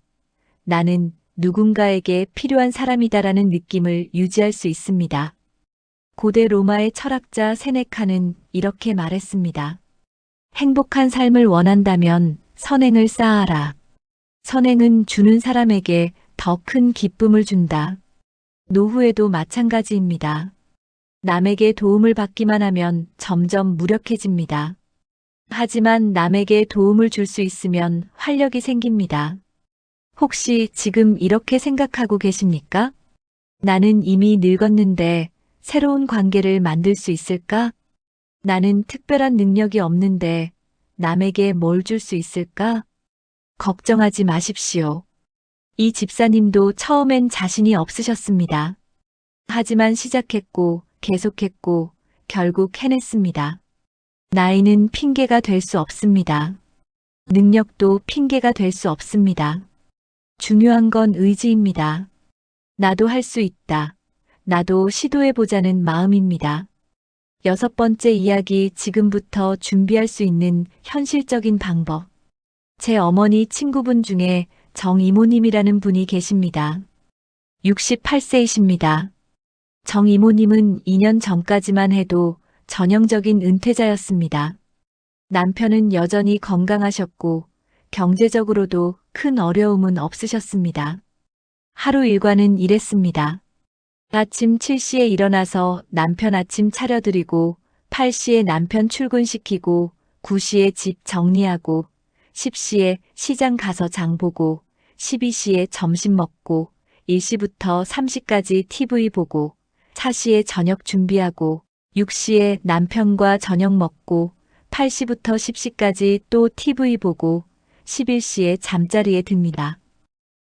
나는 누군가에게 필요한 사람이다라는 느낌을 유지할 수 있습니다. 고대 로마의 철학자 세네카는 이렇게 말했습니다. 행복한 삶을 원한다면 선행을 쌓아라. 선행은 주는 사람에게 더 큰 기쁨을 준다. 노후에도 마찬가지입니다. 남에게 도움을 받기만 하면 점점 무력해집니다. 하지만 남에게 도움을 줄 수 있으면 활력이 생깁니다. 혹시 지금 이렇게 생각하고 계십니까? 나는 이미 늙었는데 새로운 관계를 만들 수 있을까? 나는 특별한 능력이 없는데 남에게 뭘 줄 수 있을까? 걱정하지 마십시오. 이 집사님도 처음엔 자신이 없으셨습니다. 하지만 시작했고 계속했고 결국 해냈습니다. 나이는 핑계가 될 수 없습니다. 능력도 핑계가 될 수 없습니다. 중요한 건 의지입니다. 나도 할 수 있다. 나도 시도해보자는 마음입니다. 6번째 이야기, 지금부터 준비할 수 있는 현실적인 방법. 제 어머니 친구분 중에 정 이모님이라는 분이 계십니다. 68세이십니다. 정 이모님은 2년 전까지만 해도 전형적인 은퇴자였습니다. 남편은 여전히 건강하셨고 경제적으로도 큰 어려움은 없으셨습니다. 하루 일과는 이랬습니다. 아침 7시에 일어나서 남편 아침 차려드리고 8시에 남편 출근시키고 9시에 집 정리하고 10시에 시장 가서 장 보고 12시에 점심 먹고 1시부터 3시까지 TV 보고 4시에 저녁 준비하고 6시에 남편과 저녁 먹고 8시부터 10시까지 또 TV 보고 11시에 잠자리에 듭니다.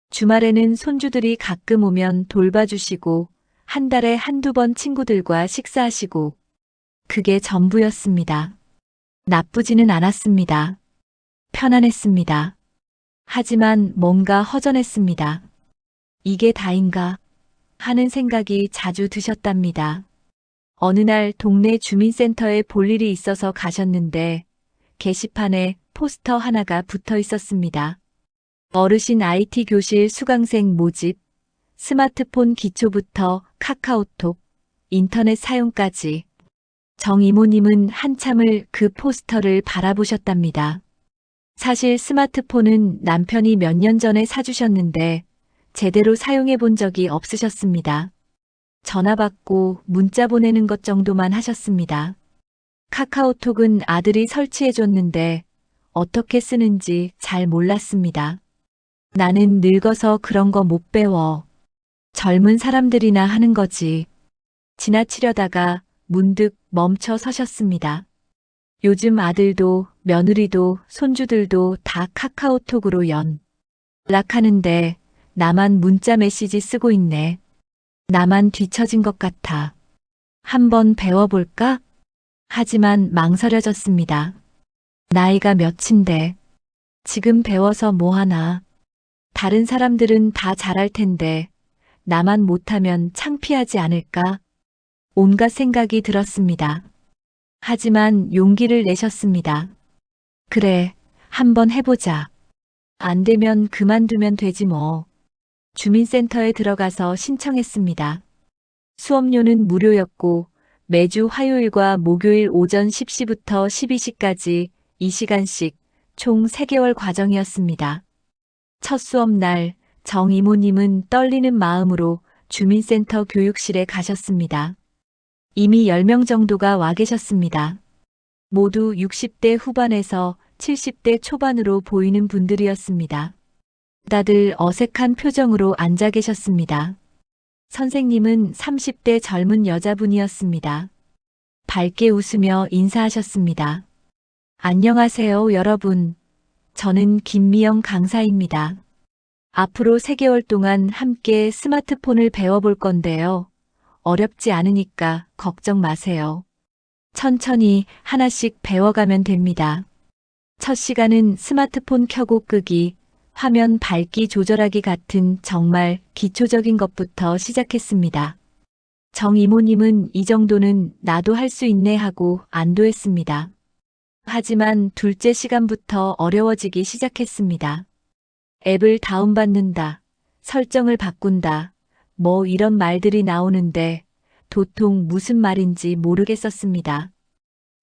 주말에는 손주들이 가끔 오면 돌봐주시고 한 달에 한두 번 친구들과 식사하시고 그게 전부였습니다. 나쁘지는 않았습니다. 편안했습니다. 하지만 뭔가 허전했습니다. 이게 다인가 하는 생각이 자주 드셨답니다. 어느 날 동네 주민센터에 볼 일이 있어서 가셨는데 게시판에 포스터 하나가 붙어 있었습니다. 어르신 IT 교실 수강생 모집, 스마트폰 기초부터 카카오톡, 인터넷 사용까지. 정 이모님은 한참을 그 포스터를 바라보셨답니다. 사실 스마트폰은 남편이 몇 년 전에 사주셨는데 제대로 사용해 본 적이 없으셨습니다. 전화 받고 문자 보내는 것 정도만 하셨습니다. 카카오톡은 아들이 설치해 줬는데 어떻게 쓰는지 잘 몰랐습니다. 나는 늙어서 그런 거 못 배워. 젊은 사람들이나 하는 거지. 지나치려다가 문득 멈춰 서셨습니다. 요즘 아들도 며느리도 손주들도 다 카카오톡으로 연락하는데 나만 문자 메시지 쓰고 있네. 나만 뒤처진 것 같아. 한번 배워볼까? 하지만 망설여졌습니다. 나이가 몇인데 지금 배워서 뭐하나. 다른 사람들은 다 잘할 텐데 나만 못하면 창피하지 않을까? 온갖 생각이 들었습니다. 하지만 용기를 내셨습니다. 그래, 한번 해보자. 안 되면 그만두면 되지 뭐. 주민센터에 들어가서 신청했습니다. 수업료는 무료였고 매주 화요일과 목요일 오전 10시부터 12시까지 2시간씩 총 3개월 과정이었습니다. 첫 수업날 정 이모님은 떨리는 마음으로 주민센터 교육실에 가셨습니다. 이미 10명 정도가 와 계셨습니다. 모두 60대 후반에서 70대 초반으로 보이는 분들이었습니다. 다들 어색한 표정으로 앉아 계셨습니다. 선생님은 30대 젊은 여자분이었습니다. 밝게 웃으며 인사하셨습니다. 안녕하세요, 여러분. 저는 김미영 강사입니다. 앞으로 3개월 동안 함께 스마트폰을 배워볼 건데요. 어렵지 않으니까 걱정 마세요. 천천히 하나씩 배워가면 됩니다. 첫 시간은 스마트폰 켜고 끄기, 화면 밝기 조절하기 같은 정말 기초적인 것부터 시작했습니다. 정 이모님은 이 정도는 나도 할 수 있네 하고 안도했습니다. 하지만 둘째 시간부터 어려워지기 시작했습니다. 앱을 다운받는다, 설정을 바꾼다, 뭐 이런 말들이 나오는데 도통 무슨 말인지 모르겠었습니다.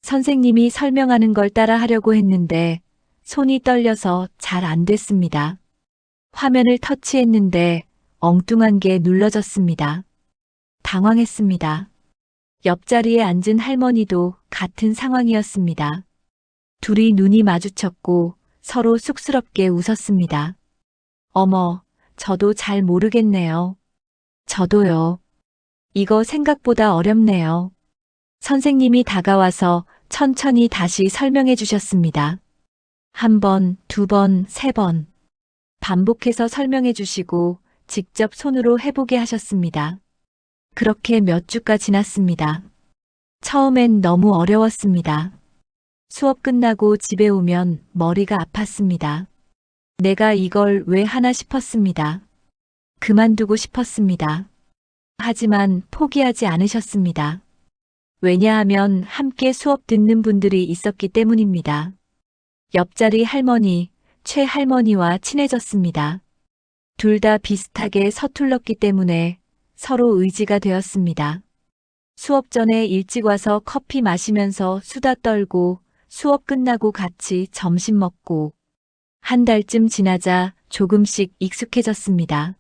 선생님이 설명하는 걸 따라 하려고 했는데 손이 떨려서 잘 안 됐습니다. 화면을 터치했는데 엉뚱한 게 눌러졌습니다. 당황했습니다. 옆자리에 앉은 할머니도 같은 상황이었습니다. 둘이 눈이 마주쳤고 서로 쑥스럽게 웃었습니다. 어머, 저도 잘 모르겠네요. 저도요. 이거 생각보다 어렵네요. 선생님이 다가와서 천천히 다시 설명해 주셨습니다. 한 번, 두 번, 세 번. 반복해서 설명해 주시고 직접 손으로 해보게 하셨습니다. 그렇게 몇 주가 지났습니다. 처음엔 너무 어려웠습니다. 수업 끝나고 집에 오면 머리가 아팠습니다. 내가 이걸 왜 하나 싶었습니다. 그만두고 싶었습니다. 하지만 포기하지 않으셨습니다. 왜냐하면 함께 수업 듣는 분들이 있었기 때문입니다. 옆자리 할머니, 최 할머니와 친해졌습니다. 둘 다 비슷하게 서툴렀기 때문에 서로 의지가 되었습니다. 수업 전에 일찍 와서 커피 마시면서 수다 떨고 수업 끝나고 같이 점심 먹고 한 달쯤 지나자 조금씩 익숙해졌습니다.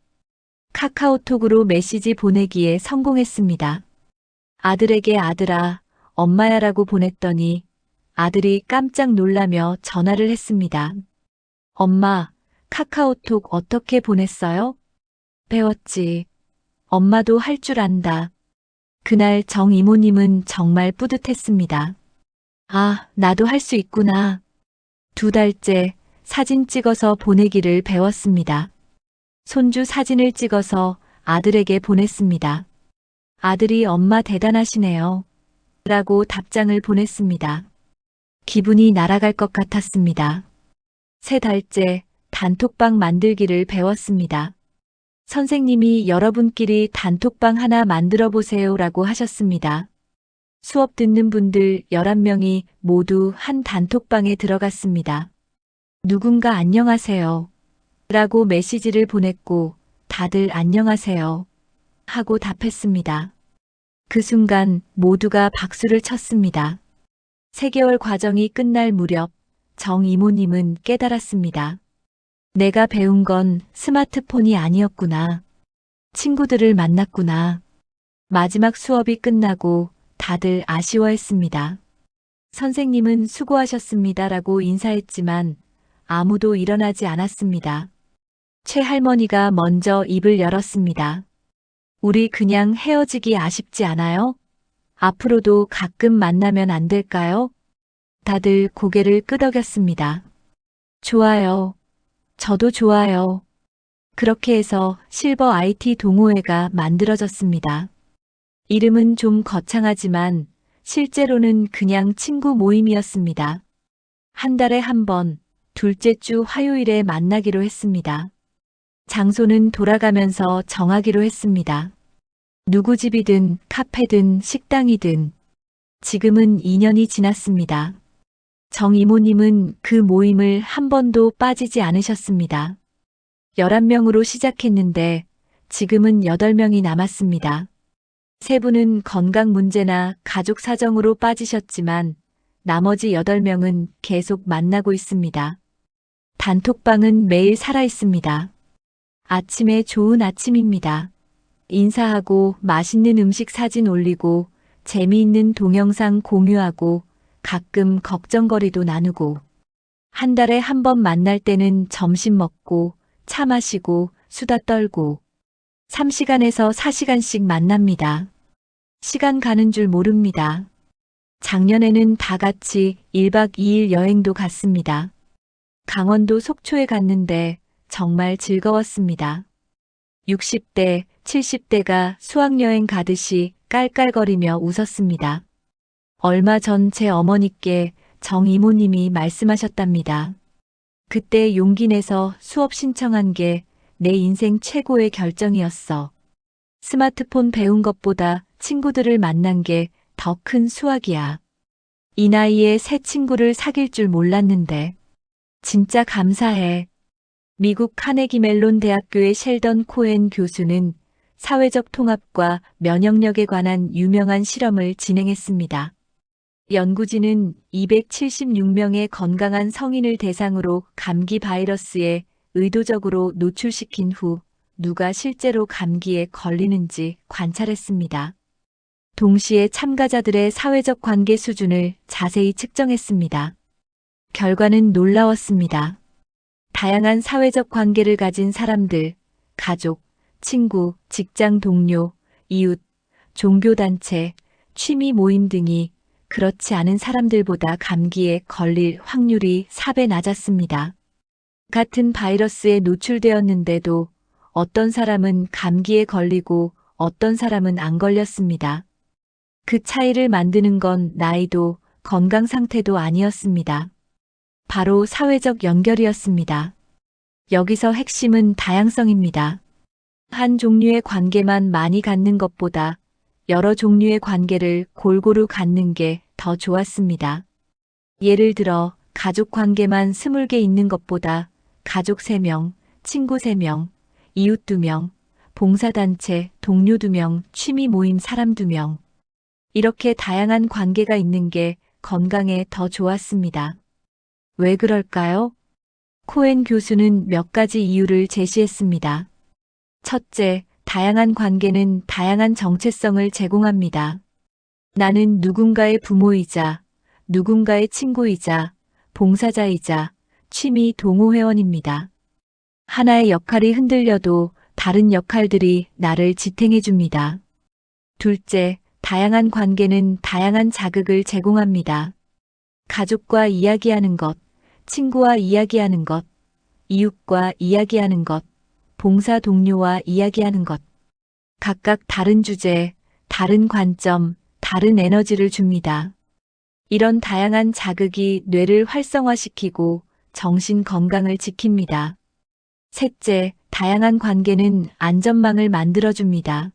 카카오톡으로 메시지 보내기에 성공했습니다. 아들에게 아들아, 엄마야라고 보냈더니 아들이 깜짝 놀라며 전화를 했습니다. 엄마, 카카오톡 어떻게 보냈어요? 배웠지. 엄마도 할 줄 안다. 그날 정 이모님은 정말 뿌듯했습니다. 아, 나도 할 수 있구나. 두 달째 사진 찍어서 보내기를 배웠습니다. 손주 사진을 찍어서 아들에게 보냈습니다. 아들이 엄마 대단하시네요. 라고 답장을 보냈습니다. 기분이 날아갈 것 같았습니다. 세 달째 단톡방 만들기를 배웠습니다. 선생님이 여러분끼리 단톡방 하나 만들어 보세요 라고 하셨습니다. 수업 듣는 분들 11명이 모두 한 단톡방에 들어갔습니다. 누군가 안녕하세요. 라고 메시지를 보냈고 다들 안녕하세요. 하고 답했습니다. 그 순간 모두가 박수를 쳤습니다. 3개월 과정이 끝날 무렵 정 이모님은 깨달았습니다. 내가 배운 건 스마트폰이 아니었구나. 친구들을 만났구나. 마지막 수업이 끝나고 다들 아쉬워했습니다. 선생님은 수고하셨습니다라고 인사했지만 아무도 일어나지 않았습니다. 최 할머니가 먼저 입을 열었습니다. 우리 그냥 헤어지기 아쉽지 않아요? 앞으로도 가끔 만나면 안 될까요? 다들 고개를 끄덕였습니다. 좋아요. 저도 좋아요. 그렇게 해서 실버 IT 동호회가 만들어졌습니다. 이름은 좀 거창하지만 실제로는 그냥 친구 모임이었습니다. 한 달에 한 번, 둘째 주 화요일에 만나기로 했습니다. 장소는 돌아가면서 정하기로 했습니다. 누구 집이든 카페든 식당이든. 지금은 2년이 지났습니다. 정 이모님은 그 모임을 한 번도 빠지지 않으셨습니다. 11명으로 시작했는데 지금은 8명이 남았습니다. 3분은 건강 문제나 가족 사정으로 빠지셨지만 나머지 8명은 계속 만나고 있습니다. 단톡방은 매일 살아 있습니다. 아침에 좋은 아침입니다. 인사하고 맛있는 음식 사진 올리고 재미있는 동영상 공유하고 가끔 걱정거리도 나누고 한 달에 한 번 만날 때는 점심 먹고 차 마시고 수다 떨고 3시간에서 4시간씩 만납니다. 시간 가는 줄 모릅니다. 작년에는 다 같이 1박 2일 여행도 갔습니다. 강원도 속초에 갔는데 정말 즐거웠습니다. 60대, 70대가 수학여행 가듯이 깔깔거리며 웃었습니다. 얼마 전 제 어머니께 정 이모님이 말씀하셨답니다. 그때 용기 내서 수업 신청한 게 내 인생 최고의 결정이었어. 스마트폰 배운 것보다 친구들을 만난 게 더 큰 수확이야. 이 나이에 새 친구를 사귈 줄 몰랐는데. 진짜 감사해. 미국 카네기 멜론 대학교의 셸던 코엔 교수는 사회적 통합과 면역력에 관한 유명한 실험을 진행했습니다. 연구진은 276명의 건강한 성인을 대상으로 감기 바이러스에 의도적으로 노출시킨 후 누가 실제로 감기에 걸리는지 관찰했습니다. 동시에 참가자들의 사회적 관계 수준을 자세히 측정했습니다. 결과는 놀라웠습니다. 다양한 사회적 관계를 가진 사람들, 가족, 친구, 직장 동료, 이웃, 종교단체, 취미 모임 등이 그렇지 않은 사람들보다 감기에 걸릴 확률이 4배 낮았습니다. 같은 바이러스에 노출되었는데도 어떤 사람은 감기에 걸리고 어떤 사람은 안 걸렸습니다. 그 차이를 만드는 건 나이도 건강 상태도 아니었습니다. 바로 사회적 연결이었습니다. 여기서 핵심은 다양성입니다. 한 종류의 관계만 많이 갖는 것보다 여러 종류의 관계를 골고루 갖는 게 더 좋았습니다. 예를 들어 가족 관계만 20개 있는 것보다 가족 3명, 친구 3명, 이웃 2명, 봉사단체, 동료 2명, 취미 모임 사람 2명. 이렇게 다양한 관계가 있는 게 건강에 더 좋았습니다. 왜 그럴까요? 코엔 교수는 몇 가지 이유를 제시했습니다. 첫째, 다양한 관계는 다양한 정체성을 제공합니다. 나는 누군가의 부모이자, 누군가의 친구이자, 봉사자이자, 취미 동호회원입니다. 하나의 역할이 흔들려도 다른 역할들이 나를 지탱해 줍니다. 둘째, 다양한 관계는 다양한 자극을 제공합니다. 가족과 이야기하는 것, 친구와 이야기하는 것, 이웃과 이야기하는 것, 봉사 동료와 이야기하는 것. 각각 다른 주제, 다른 관점, 다른 에너지를 줍니다. 이런 다양한 자극이 뇌를 활성화시키고 정신 건강을 지킵니다. 셋째, 다양한 관계는 안전망을 만들어줍니다.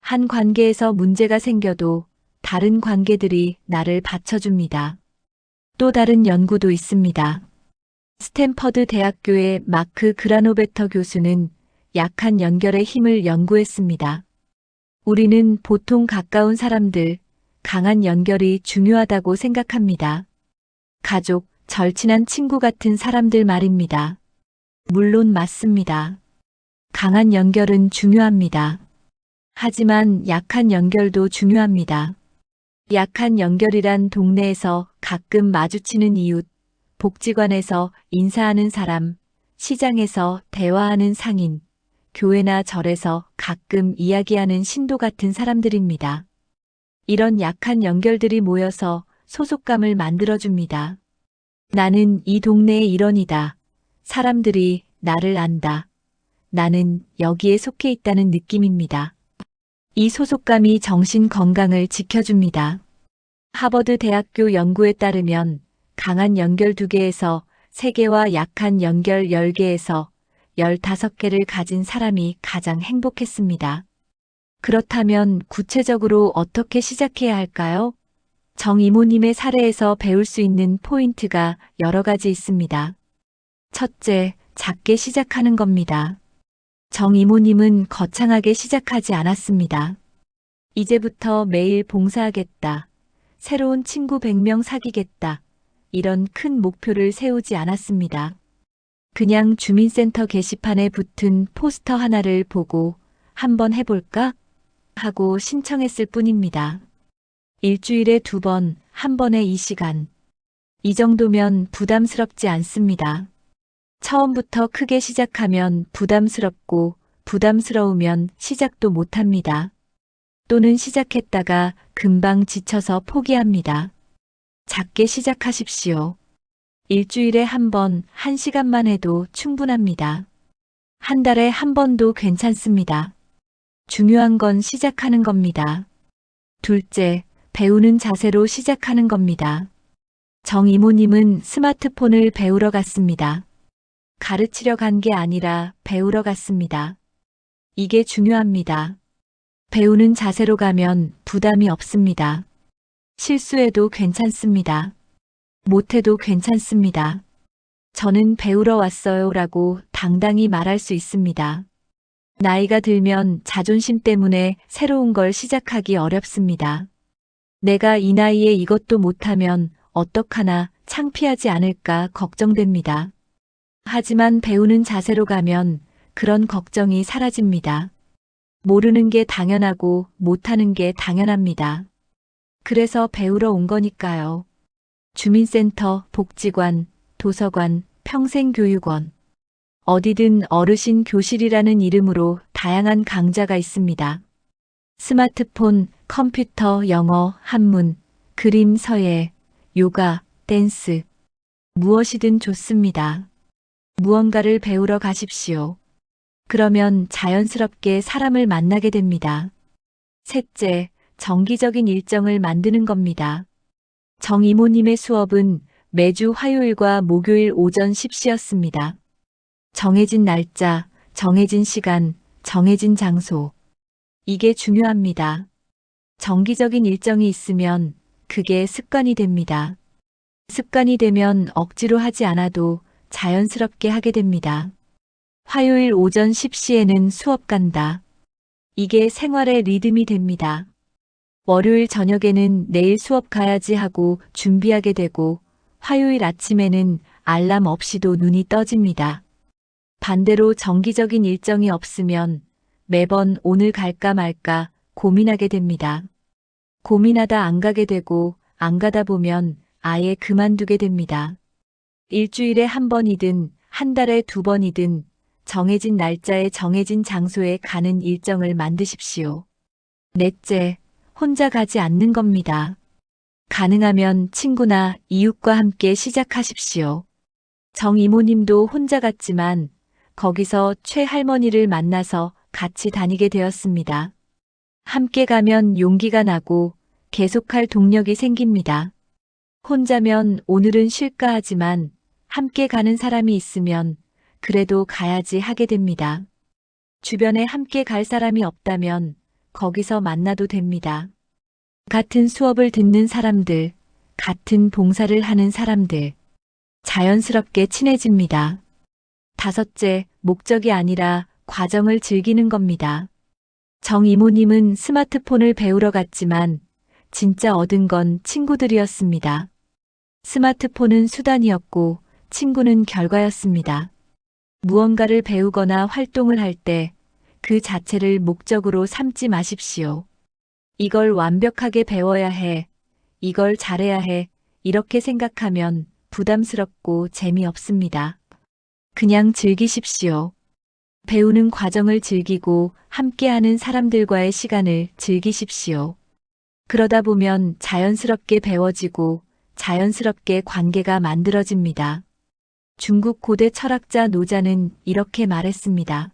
한 관계에서 문제가 생겨도 다른 관계들이 나를 받쳐줍니다. 또 다른 연구도 있습니다. 스탠퍼드 대학교의 마크 그라노베터 교수는 약한 연결의 힘을 연구했습니다. 우리는 보통 가까운 사람들, 강한 연결이 중요하다고 생각합니다. 가족, 절친한 친구 같은 사람들 말입니다. 물론 맞습니다. 강한 연결은 중요합니다. 하지만 약한 연결도 중요합니다. 약한 연결이란 동네에서 가끔 마주치는 이웃, 복지관에서 인사하는 사람, 시장에서 대화하는 상인, 교회나 절에서 가끔 이야기하는 신도 같은 사람들입니다. 이런 약한 연결들이 모여서 소속감을 만들어줍니다. 나는 이 동네의 일원이다. 사람들이 나를 안다. 나는 여기에 속해 있다는 느낌입니다. 이 소속감이 정신 건강을 지켜줍니다. 하버드 대학교 연구에 따르면 강한 연결 2개에서 3개와 약한 연결 10개에서 15개를 가진 사람이 가장 행복했습니다. 그렇다면 구체적으로 어떻게 시작해야 할까요? 정 이모님의 사례에서 배울 수 있는 포인트가 여러 가지 있습니다. 첫째, 작게 시작하는 겁니다. 정 이모님은 거창하게 시작하지 않았습니다. 이제부터 매일 봉사하겠다. 새로운 친구 100명 사귀겠다. 이런 큰 목표를 세우지 않았습니다. 그냥 주민센터 게시판에 붙은 포스터 하나를 보고 한번 해볼까? 하고 신청했을 뿐입니다. 일주일에 2번, 한 번에 2시간. 이 정도면 부담스럽지 않습니다. 처음부터 크게 시작하면 부담스럽고 부담스러우면 시작도 못합니다. 또는 시작했다가 금방 지쳐서 포기합니다. 작게 시작하십시오. 일주일에 한 번, 1시간만 해도 충분합니다. 한 달에 한 번도 괜찮습니다. 중요한 건 시작하는 겁니다. 둘째, 배우는 자세로 시작하는 겁니다. 정 이모님은 스마트폰을 배우러 갔습니다. 가르치려 간 게 아니라 배우러 갔습니다. 이게 중요합니다. 배우는 자세로 가면 부담이 없습니다. 실수해도 괜찮습니다. 못해도 괜찮습니다. 저는 배우러 왔어요 라고 당당히 말할 수 있습니다. 나이가 들면 자존심 때문에 새로운 걸 시작하기 어렵습니다. 내가 이 나이에 이것도 못하면 어떡하나 창피하지 않을까 걱정됩니다. 하지만 배우는 자세로 가면 그런 걱정이 사라집니다. 모르는 게 당연하고 못하는 게 당연합니다. 그래서 배우러 온 거니까요. 주민센터, 복지관, 도서관, 평생교육원. 어디든 어르신 교실이라는 이름으로 다양한 강좌가 있습니다. 스마트폰, 컴퓨터, 영어, 한문, 그림, 서예, 요가, 댄스. 무엇이든 좋습니다. 무언가를 배우러 가십시오. 그러면 자연스럽게 사람을 만나게 됩니다. 셋째, 정기적인 일정을 만드는 겁니다. 정 이모님의 수업은 매주 화요일과 목요일 오전 10시였습니다. 정해진 날짜, 정해진 시간, 정해진 장소. 이게 중요합니다. 정기적인 일정이 있으면 그게 습관이 됩니다. 습관이 되면 억지로 하지 않아도 자연스럽게 하게 됩니다. 화요일 오전 10시에는 수업 간다. 이게 생활의 리듬이 됩니다. 월요일 저녁에는 내일 수업 가야지 하고 준비하게 되고 화요일 아침에는 알람 없이도 눈이 떠집니다. 반대로 정기적인 일정이 없으면 매번 오늘 갈까 말까 고민하게 됩니다. 고민하다 안 가게 되고 안 가다 보면 아예 그만두게 됩니다. 일주일에 한 번이든 한 달에 두 번이든 정해진 날짜에 정해진 장소에 가는 일정을 만드십시오. 넷째, 혼자 가지 않는 겁니다. 가능하면 친구나 이웃과 함께 시작하십시오. 정 이모님도 혼자 갔지만 거기서 최 할머니를 만나서 같이 다니게 되었습니다. 함께 가면 용기가 나고 계속할 동력이 생깁니다. 혼자면 오늘은 쉴까 하지만 함께 가는 사람이 있으면 그래도 가야지 하게 됩니다. 주변에 함께 갈 사람이 없다면 거기서 만나도 됩니다. 같은 수업을 듣는 사람들, 같은 봉사를 하는 사람들, 자연스럽게 친해집니다. 다섯째, 목적이 아니라 과정을 즐기는 겁니다. 정 이모님은 스마트폰을 배우러 갔지만 진짜 얻은 건 친구들이었습니다. 스마트폰은 수단이었고 친구는 결과였습니다. 무언가를 배우거나 활동을 할 때 그 자체를 목적으로 삼지 마십시오. 이걸 완벽하게 배워야 해, 이걸 잘해야 해, 이렇게 생각하면 부담스럽고 재미없습니다. 그냥 즐기십시오. 배우는 과정을 즐기고 함께하는 사람들과의 시간을 즐기십시오. 그러다 보면 자연스럽게 배워지고 자연스럽게 관계가 만들어집니다. 중국 고대 철학자 노자는 이렇게 말했습니다.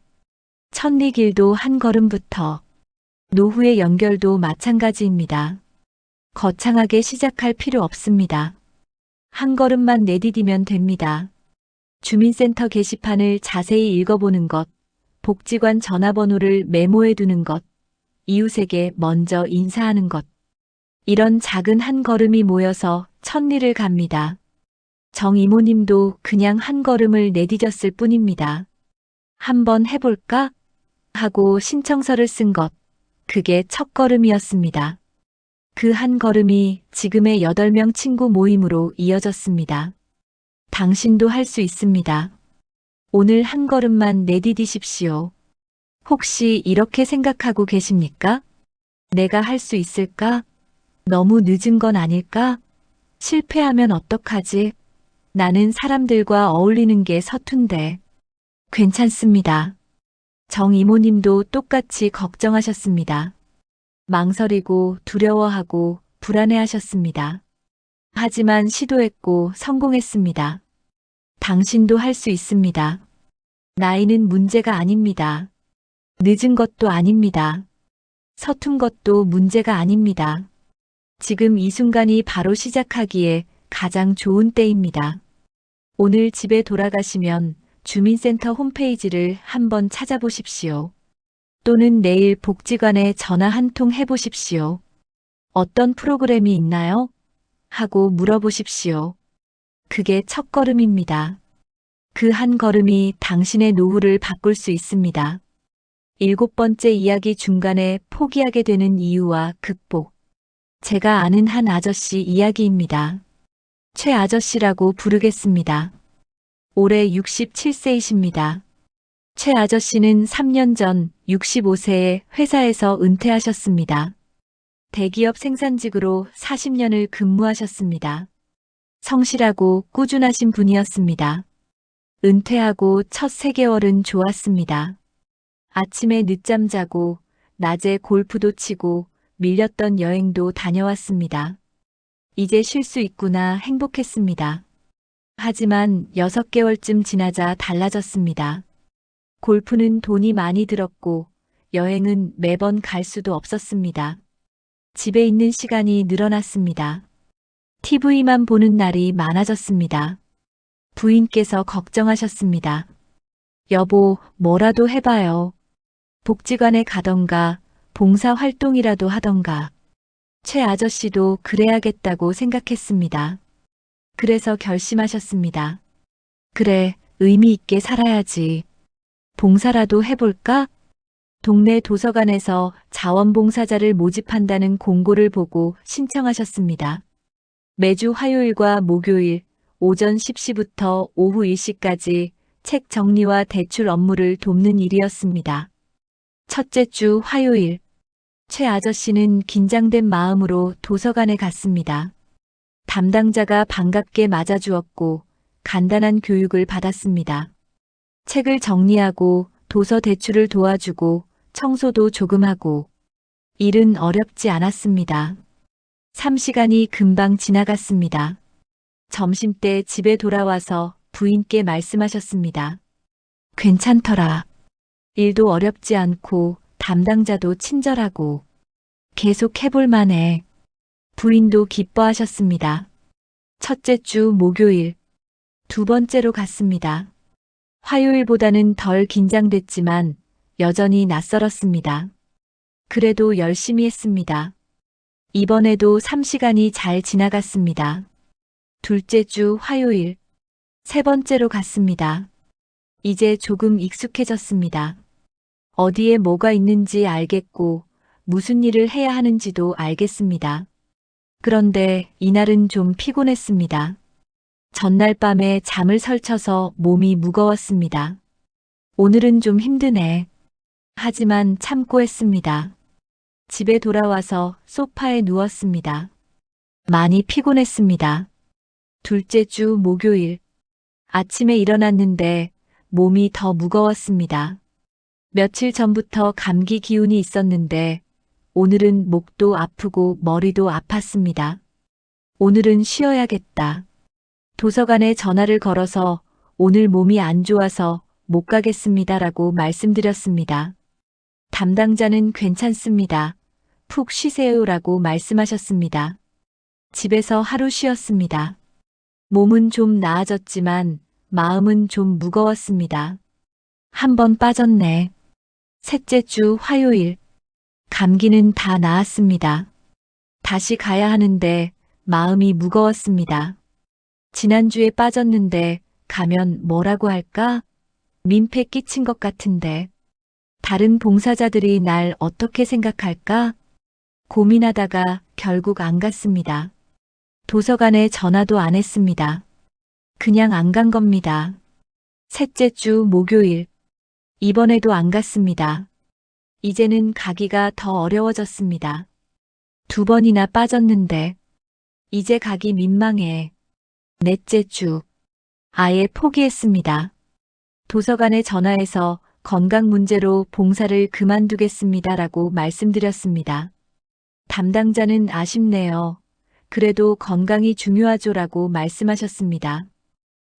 천리길도 한 걸음부터, 노후의 연결도 마찬가지입니다. 거창하게 시작할 필요 없습니다. 한 걸음만 내디디면 됩니다. 주민센터 게시판을 자세히 읽어보는 것, 복지관 전화번호를 메모해 두는 것, 이웃에게 먼저 인사하는 것. 이런 작은 한 걸음이 모여서 천리를 갑니다. 정 이모님도 그냥 한 걸음을 내디뎠을 뿐입니다. 한번 해볼까? 하고 신청서를 쓴 것, 그게 첫 걸음이었습니다. 그 한 걸음이 지금의 8명 친구 모임으로 이어졌습니다. 당신도 할 수 있습니다. 오늘 한 걸음만 내디디십시오. 혹시 이렇게 생각하고 계십니까? 내가 할 수 있을까? 너무 늦은 건 아닐까? 실패하면 어떡하지? 나는 사람들과 어울리는 게 서툰데. 괜찮습니다. 정 이모님도 똑같이 걱정하셨습니다. 망설이고 두려워하고 불안해하셨습니다. 하지만 시도했고 성공했습니다. 당신도 할 수 있습니다. 나이는 문제가 아닙니다. 늦은 것도 아닙니다. 서툰 것도 문제가 아닙니다. 지금 이 순간이 바로 시작하기에 가장 좋은 때입니다. 오늘 집에 돌아가시면 주민센터 홈페이지를 한번 찾아보십시오. 또는 내일 복지관에 전화 한 통 해보십시오. 어떤 프로그램이 있나요? 하고 물어보십시오. 그게 첫걸음입니다. 그 한 걸음이 당신의 노후를 바꿀 수 있습니다. 7번째 이야기 중간에 포기하게 되는 이유와 극복. 제가 아는 한 아저씨 이야기입니다. 최 아저씨라고 부르겠습니다. 올해 67세이십니다. 최 아저씨는 3년 전 65세에 회사에서 은퇴하셨습니다. 대기업 생산직으로 40년을 근무하셨습니다. 성실하고 꾸준하신 분이었습니다. 은퇴하고 첫 3개월은 좋았습니다. 아침에 늦잠 자고 낮에 골프도 치고 밀렸던 여행도 다녀왔습니다. 이제 쉴 수 있구나 행복했습니다. 하지만 6개월쯤 지나자 달라졌습니다. 골프는 돈이 많이 들었고 여행은 매번 갈 수도 없었습니다. 집에 있는 시간이 늘어났습니다. TV만 보는 날이 많아졌습니다. 부인께서 걱정하셨습니다. 여보, 뭐라도 해봐요. 복지관에 가던가 봉사활동이라도 하던가. 최 아저씨도 그래야겠다고 생각했습니다. 그래서 결심하셨습니다. 그래, 의미 있게 살아야지. 봉사라도 해볼까? 동네 도서관에서 자원봉사자를 모집한다는 공고를 보고 신청하셨습니다. 매주 화요일과 목요일 오전 10시부터 오후 1시까지 책 정리와 대출 업무를 돕는 일이었습니다. 첫째 주 화요일, 최 아저씨는 긴장된 마음으로 도서관에 갔습니다. 담당자가 반갑게 맞아주었고 간단한 교육을 받았습니다. 책을 정리하고 도서 대출을 도와주고 청소도 조금 하고 일은 어렵지 않았습니다. 3시간이 금방 지나갔습니다. 점심때 집에 돌아와서 부인께 말씀하셨습니다. 괜찮더라. 일도 어렵지 않고 담당자도 친절하고 계속 해볼 만해. 부인도 기뻐하셨습니다. 첫째 주 목요일, 2번째로 갔습니다. 화요일보다는 덜 긴장됐지만 여전히 낯설었습니다. 그래도 열심히 했습니다. 이번에도 3시간이 잘 지나갔습니다. 둘째 주 화요일, 3번째로 갔습니다. 이제 조금 익숙해졌습니다. 어디에 뭐가 있는지 알겠고 무슨 일을 해야 하는지도 알겠습니다. 그런데 이날은 좀 피곤했습니다. 전날 밤에 잠을 설쳐서 몸이 무거웠습니다. 오늘은 좀 힘드네. 하지만 참고 했습니다. 집에 돌아와서 소파에 누웠습니다. 많이 피곤했습니다. 둘째 주 목요일, 아침에 일어났는데 몸이 더 무거웠습니다. 며칠 전부터 감기 기운이 있었는데 오늘은 목도 아프고 머리도 아팠습니다. 오늘은 쉬어야겠다. 도서관에 전화를 걸어서 오늘 몸이 안 좋아서 못 가겠습니다라고 말씀드렸습니다. 담당자는 괜찮습니다. 푹 쉬세요라고 말씀하셨습니다. 집에서 하루 쉬었습니다. 몸은 좀 나아졌지만 마음은 좀 무거웠습니다. 한 번 빠졌네. 셋째 주 화요일, 감기는 다 나았습니다. 다시 가야 하는데 마음이 무거웠습니다. 지난주에 빠졌는데 가면 뭐라고 할까? 민폐 끼친 것 같은데. 다른 봉사자들이 날 어떻게 생각할까? 고민하다가 결국 안 갔습니다. 도서관에 전화도 안 했습니다. 그냥 안 간 겁니다. 셋째 주 목요일, 이번에도 안 갔습니다. 이제는 가기가 더 어려워졌습니다. 2번이나 빠졌는데 이제 가기 민망해. 넷째 주, 아예 포기했습니다. 도서관에 전화해서 건강 문제로 봉사를 그만두겠습니다라고 말씀드렸습니다. 담당자는 아쉽네요. 그래도 건강이 중요하죠라고 말씀하셨습니다.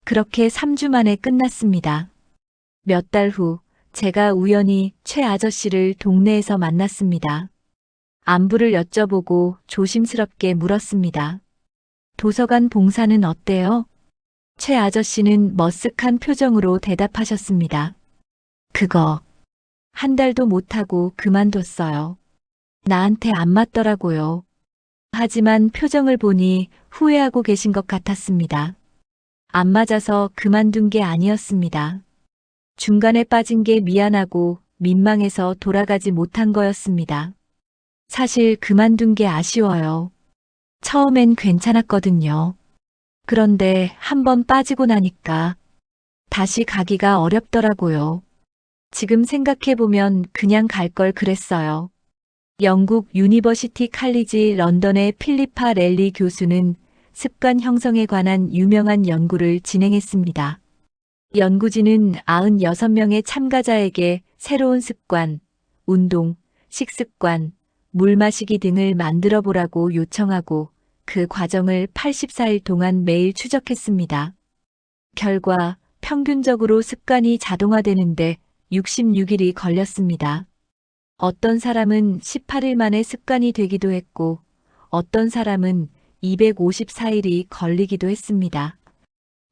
그렇게 3주 만에 끝났습니다. 몇 달 후 제가 우연히 최 아저씨를 동네에서 만났습니다. 안부를 여쭤보고 조심스럽게 물었습니다. 도서관 봉사는 어때요? 최 아저씨는 머쓱한 표정으로 대답하셨습니다. 그거 한 달도 못하고 그만뒀어요. 나한테 안 맞더라고요. 하지만 표정을 보니 후회하고 계신 것 같았습니다. 안 맞아서 그만둔 게 아니었습니다. 중간에 빠진 게 미안하고 민망해서 돌아가지 못한 거였습니다. 사실 그만둔 게 아쉬워요. 처음엔 괜찮았거든요. 그런데 한번 빠지고 나니까 다시 가기가 어렵더라고요. 지금 생각해보면 그냥 갈 걸 그랬어요. 영국 유니버시티 칼리지 런던의 필리파 랠리 교수는 습관 형성에 관한 유명한 연구를 진행했습니다. 연구진은 96명의 참가자에게 새로운 습관, 운동, 식습관, 물 마시기 등을 만들어 보라고 요청하고 그 과정을 84일 동안 매일 추적했습니다. 결과 평균적으로 습관이 자동화되는데 66일이 걸렸습니다. 어떤 사람은 18일 만에 습관이 되기도 했고 어떤 사람은 254일이 걸리기도 했습니다.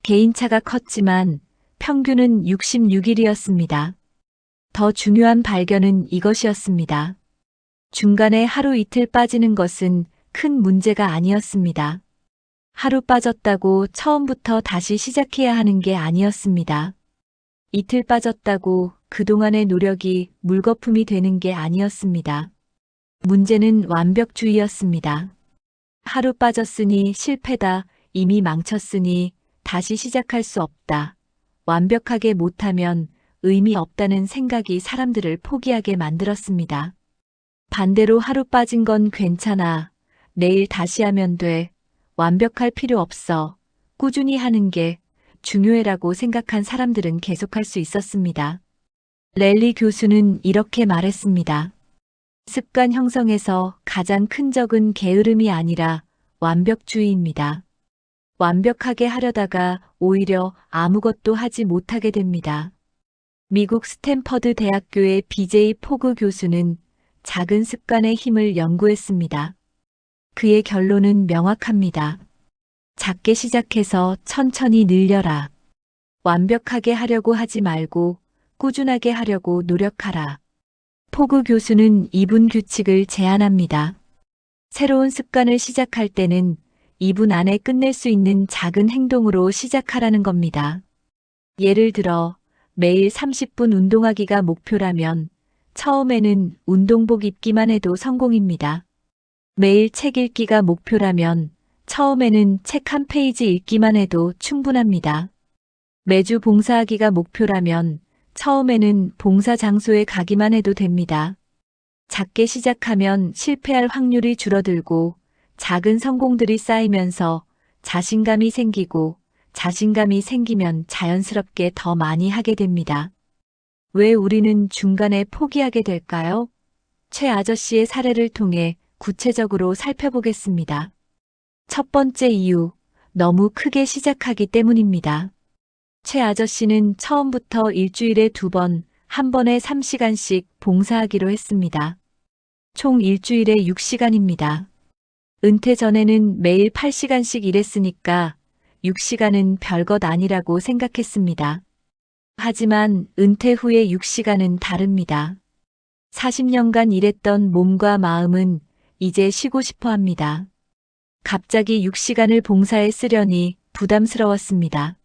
개인차가 컸지만 평균은 66일이었습니다. 더 중요한 발견은 이것이었습니다. 중간에 하루 이틀 빠지는 것은 큰 문제가 아니었습니다. 하루 빠졌다고 처음부터 다시 시작해야 하는 게 아니었습니다. 이틀 빠졌다고 그동안의 노력이 물거품이 되는 게 아니었습니다. 문제는 완벽주의였습니다. 하루 빠졌으니 실패다, 이미 망쳤으니 다시 시작할 수 없다. 완벽하게 못하면 의미 없다는 생각이 사람들을 포기하게 만들었습니다. 반대로 하루 빠진 건 괜찮아. 내일 다시 하면 돼. 완벽할 필요 없어. 꾸준히 하는 게 중요해라고 생각한 사람들은 계속할 수 있었습니다. 랠리 교수는 이렇게 말했습니다. 습관 형성에서 가장 큰 적은 게으름이 아니라 완벽주의입니다. 완벽하게 하려다가 오히려 아무것도 하지 못하게 됩니다. 미국 스탠퍼드 대학교의 BJ 포그 교수는 작은 습관의 힘을 연구했습니다. 그의 결론은 명확합니다. 작게 시작해서 천천히 늘려라. 완벽하게 하려고 하지 말고 꾸준하게 하려고 노력하라. 포그 교수는 이분 규칙을 제안합니다. 새로운 습관을 시작할 때는 2분 안에 끝낼 수 있는 작은 행동으로 시작하라는 겁니다. 예를 들어 매일 30분 운동하기가 목표라면 처음에는 운동복 입기만 해도 성공입니다. 매일 책 읽기가 목표라면 처음에는 책 한 페이지 읽기만 해도 충분합니다. 매주 봉사하기가 목표라면 처음에는 봉사 장소에 가기만 해도 됩니다. 작게 시작하면 실패할 확률이 줄어들고 작은 성공들이 쌓이면서 자신감이 생기고 자신감이 생기면 자연스럽게 더 많이 하게 됩니다. 왜 우리는 중간에 포기하게 될까요? 최 아저씨의 사례를 통해 구체적으로 살펴보겠습니다. 첫 번째 이유, 너무 크게 시작하기 때문입니다. 최 아저씨는 처음부터 일주일에 2번, 한 번에 3시간씩 봉사하기로 했습니다. 총 일주일에 6시간입니다. 은퇴 전에는 매일 8시간씩 일했으니까 6시간은 별것 아니라고 생각했습니다. 하지만 은퇴 후의 6시간은 다릅니다. 40년간 일했던 몸과 마음은 이제 쉬고 싶어 합니다. 갑자기 6시간을 봉사에 쓰려니 부담스러웠습니다.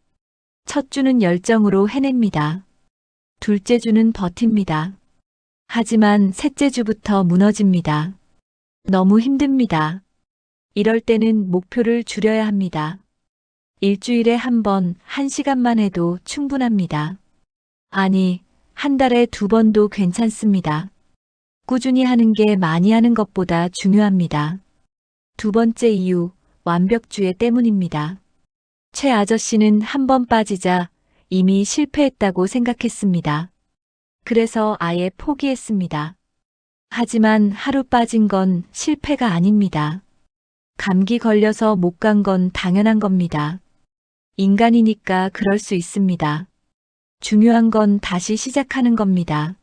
첫 주는 열정으로 해냅니다. 둘째 주는 버팁니다. 하지만 셋째 주부터 무너집니다. 너무 힘듭니다. 이럴 때는 목표를 줄여야 합니다. 일주일에 한 번, 1시간만 해도 충분합니다. 아니, 한 달에 2번도 괜찮습니다. 꾸준히 하는 게 많이 하는 것보다 중요합니다. 두 번째 이유, 완벽주의 때문입니다. 최 아저씨는 한 번 빠지자 이미 실패했다고 생각했습니다. 그래서 아예 포기했습니다. 하지만 하루 빠진 건 실패가 아닙니다. 감기 걸려서 못 간 건 당연한 겁니다. 인간이니까 그럴 수 있습니다. 중요한 건 다시 시작하는 겁니다.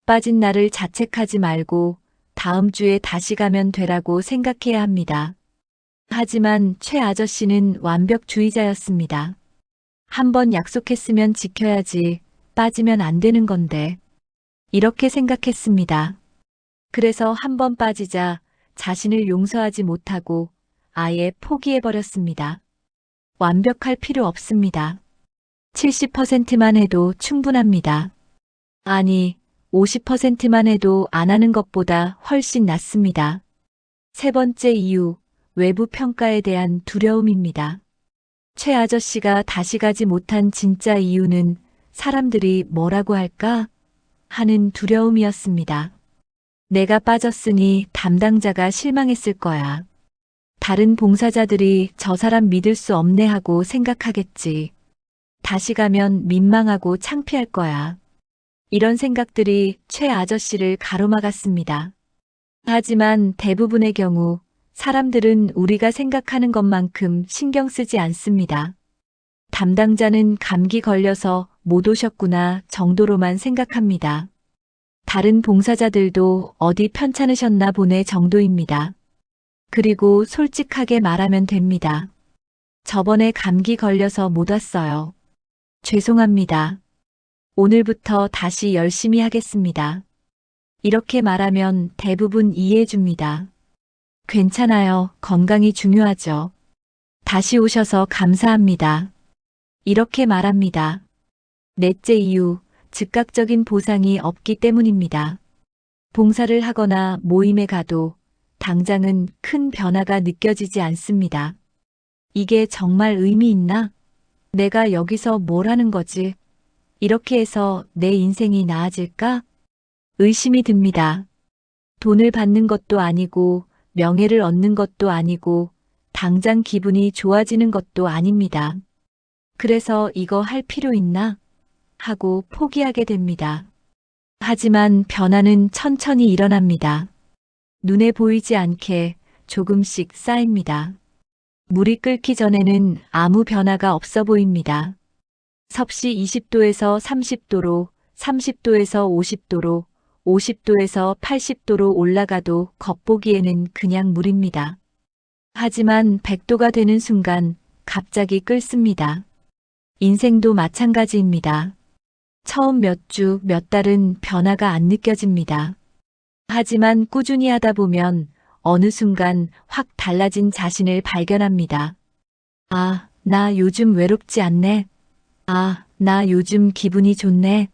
빠진 날을 자책하지 말고 다음 주에 다시 가면 되라고 생각해야 합니다. 하지만 최 아저씨는 완벽주의자였습니다. 한 번 약속했으면 지켜야지, 빠지면 안 되는 건데. 이렇게 생각했습니다. 그래서 한 번 빠지자 자신을 용서하지 못하고 아예 포기해버렸습니다. 완벽할 필요 없습니다. 70%만 해도 충분합니다. 아니, 50%만 해도 안 하는 것보다 훨씬 낫습니다. 세 번째 이유, 외부 평가에 대한 두려움입니다. 최 아저씨가 다시 가지 못한 진짜 이유는 사람들이 뭐라고 할까 하는 두려움이었습니다. 내가 빠졌으니 담당자가 실망했을 거야. 다른 봉사자들이 저 사람 믿을 수 없네 하고 생각하겠지. 다시 가면 민망하고 창피할 거야. 이런 생각들이 최 아저씨를 가로막았습니다. 하지만 대부분의 경우 사람들은 우리가 생각하는 것만큼 신경 쓰지 않습니다. 담당자는 감기 걸려서 못 오셨구나 정도로만 생각합니다. 다른 봉사자들도 어디 편찮으셨나 보네 정도입니다. 그리고 솔직하게 말하면 됩니다. 저번에 감기 걸려서 못 왔어요. 죄송합니다. 오늘부터 다시 열심히 하겠습니다. 이렇게 말하면 대부분 이해해 줍니다. 괜찮아요. 건강이 중요하죠. 다시 오셔서 감사합니다. 이렇게 말합니다. 넷째 이유, 즉각적인 보상이 없기 때문입니다. 봉사를 하거나 모임에 가도 당장은 큰 변화가 느껴지지 않습니다. 이게 정말 의미 있나? 내가 여기서 뭘 하는 거지? 이렇게 해서 내 인생이 나아질까? 의심이 듭니다. 돈을 받는 것도 아니고 명예를 얻는 것도 아니고 당장 기분이 좋아지는 것도 아닙니다. 그래서 이거 할 필요 있나? 하고 포기하게 됩니다. 하지만 변화는 천천히 일어납니다. 눈에 보이지 않게 조금씩 쌓입니다. 물이 끓기 전에는 아무 변화가 없어 보입니다. 섭씨 20도에서 30도로, 30도에서 50도로, 50도에서 80도로 올라가도 겉보기에는 그냥 물입니다. 하지만 100도가 되는 순간 갑자기 끓습니다. 인생도 마찬가지입니다. 처음 몇 주, 몇 달은 변화가 안 느껴집니다. 하지만 꾸준히 하다 보면 어느 순간 확 달라진 자신을 발견합니다. 아, 나 요즘 외롭지 않네. 아, 나 요즘 기분이 좋네.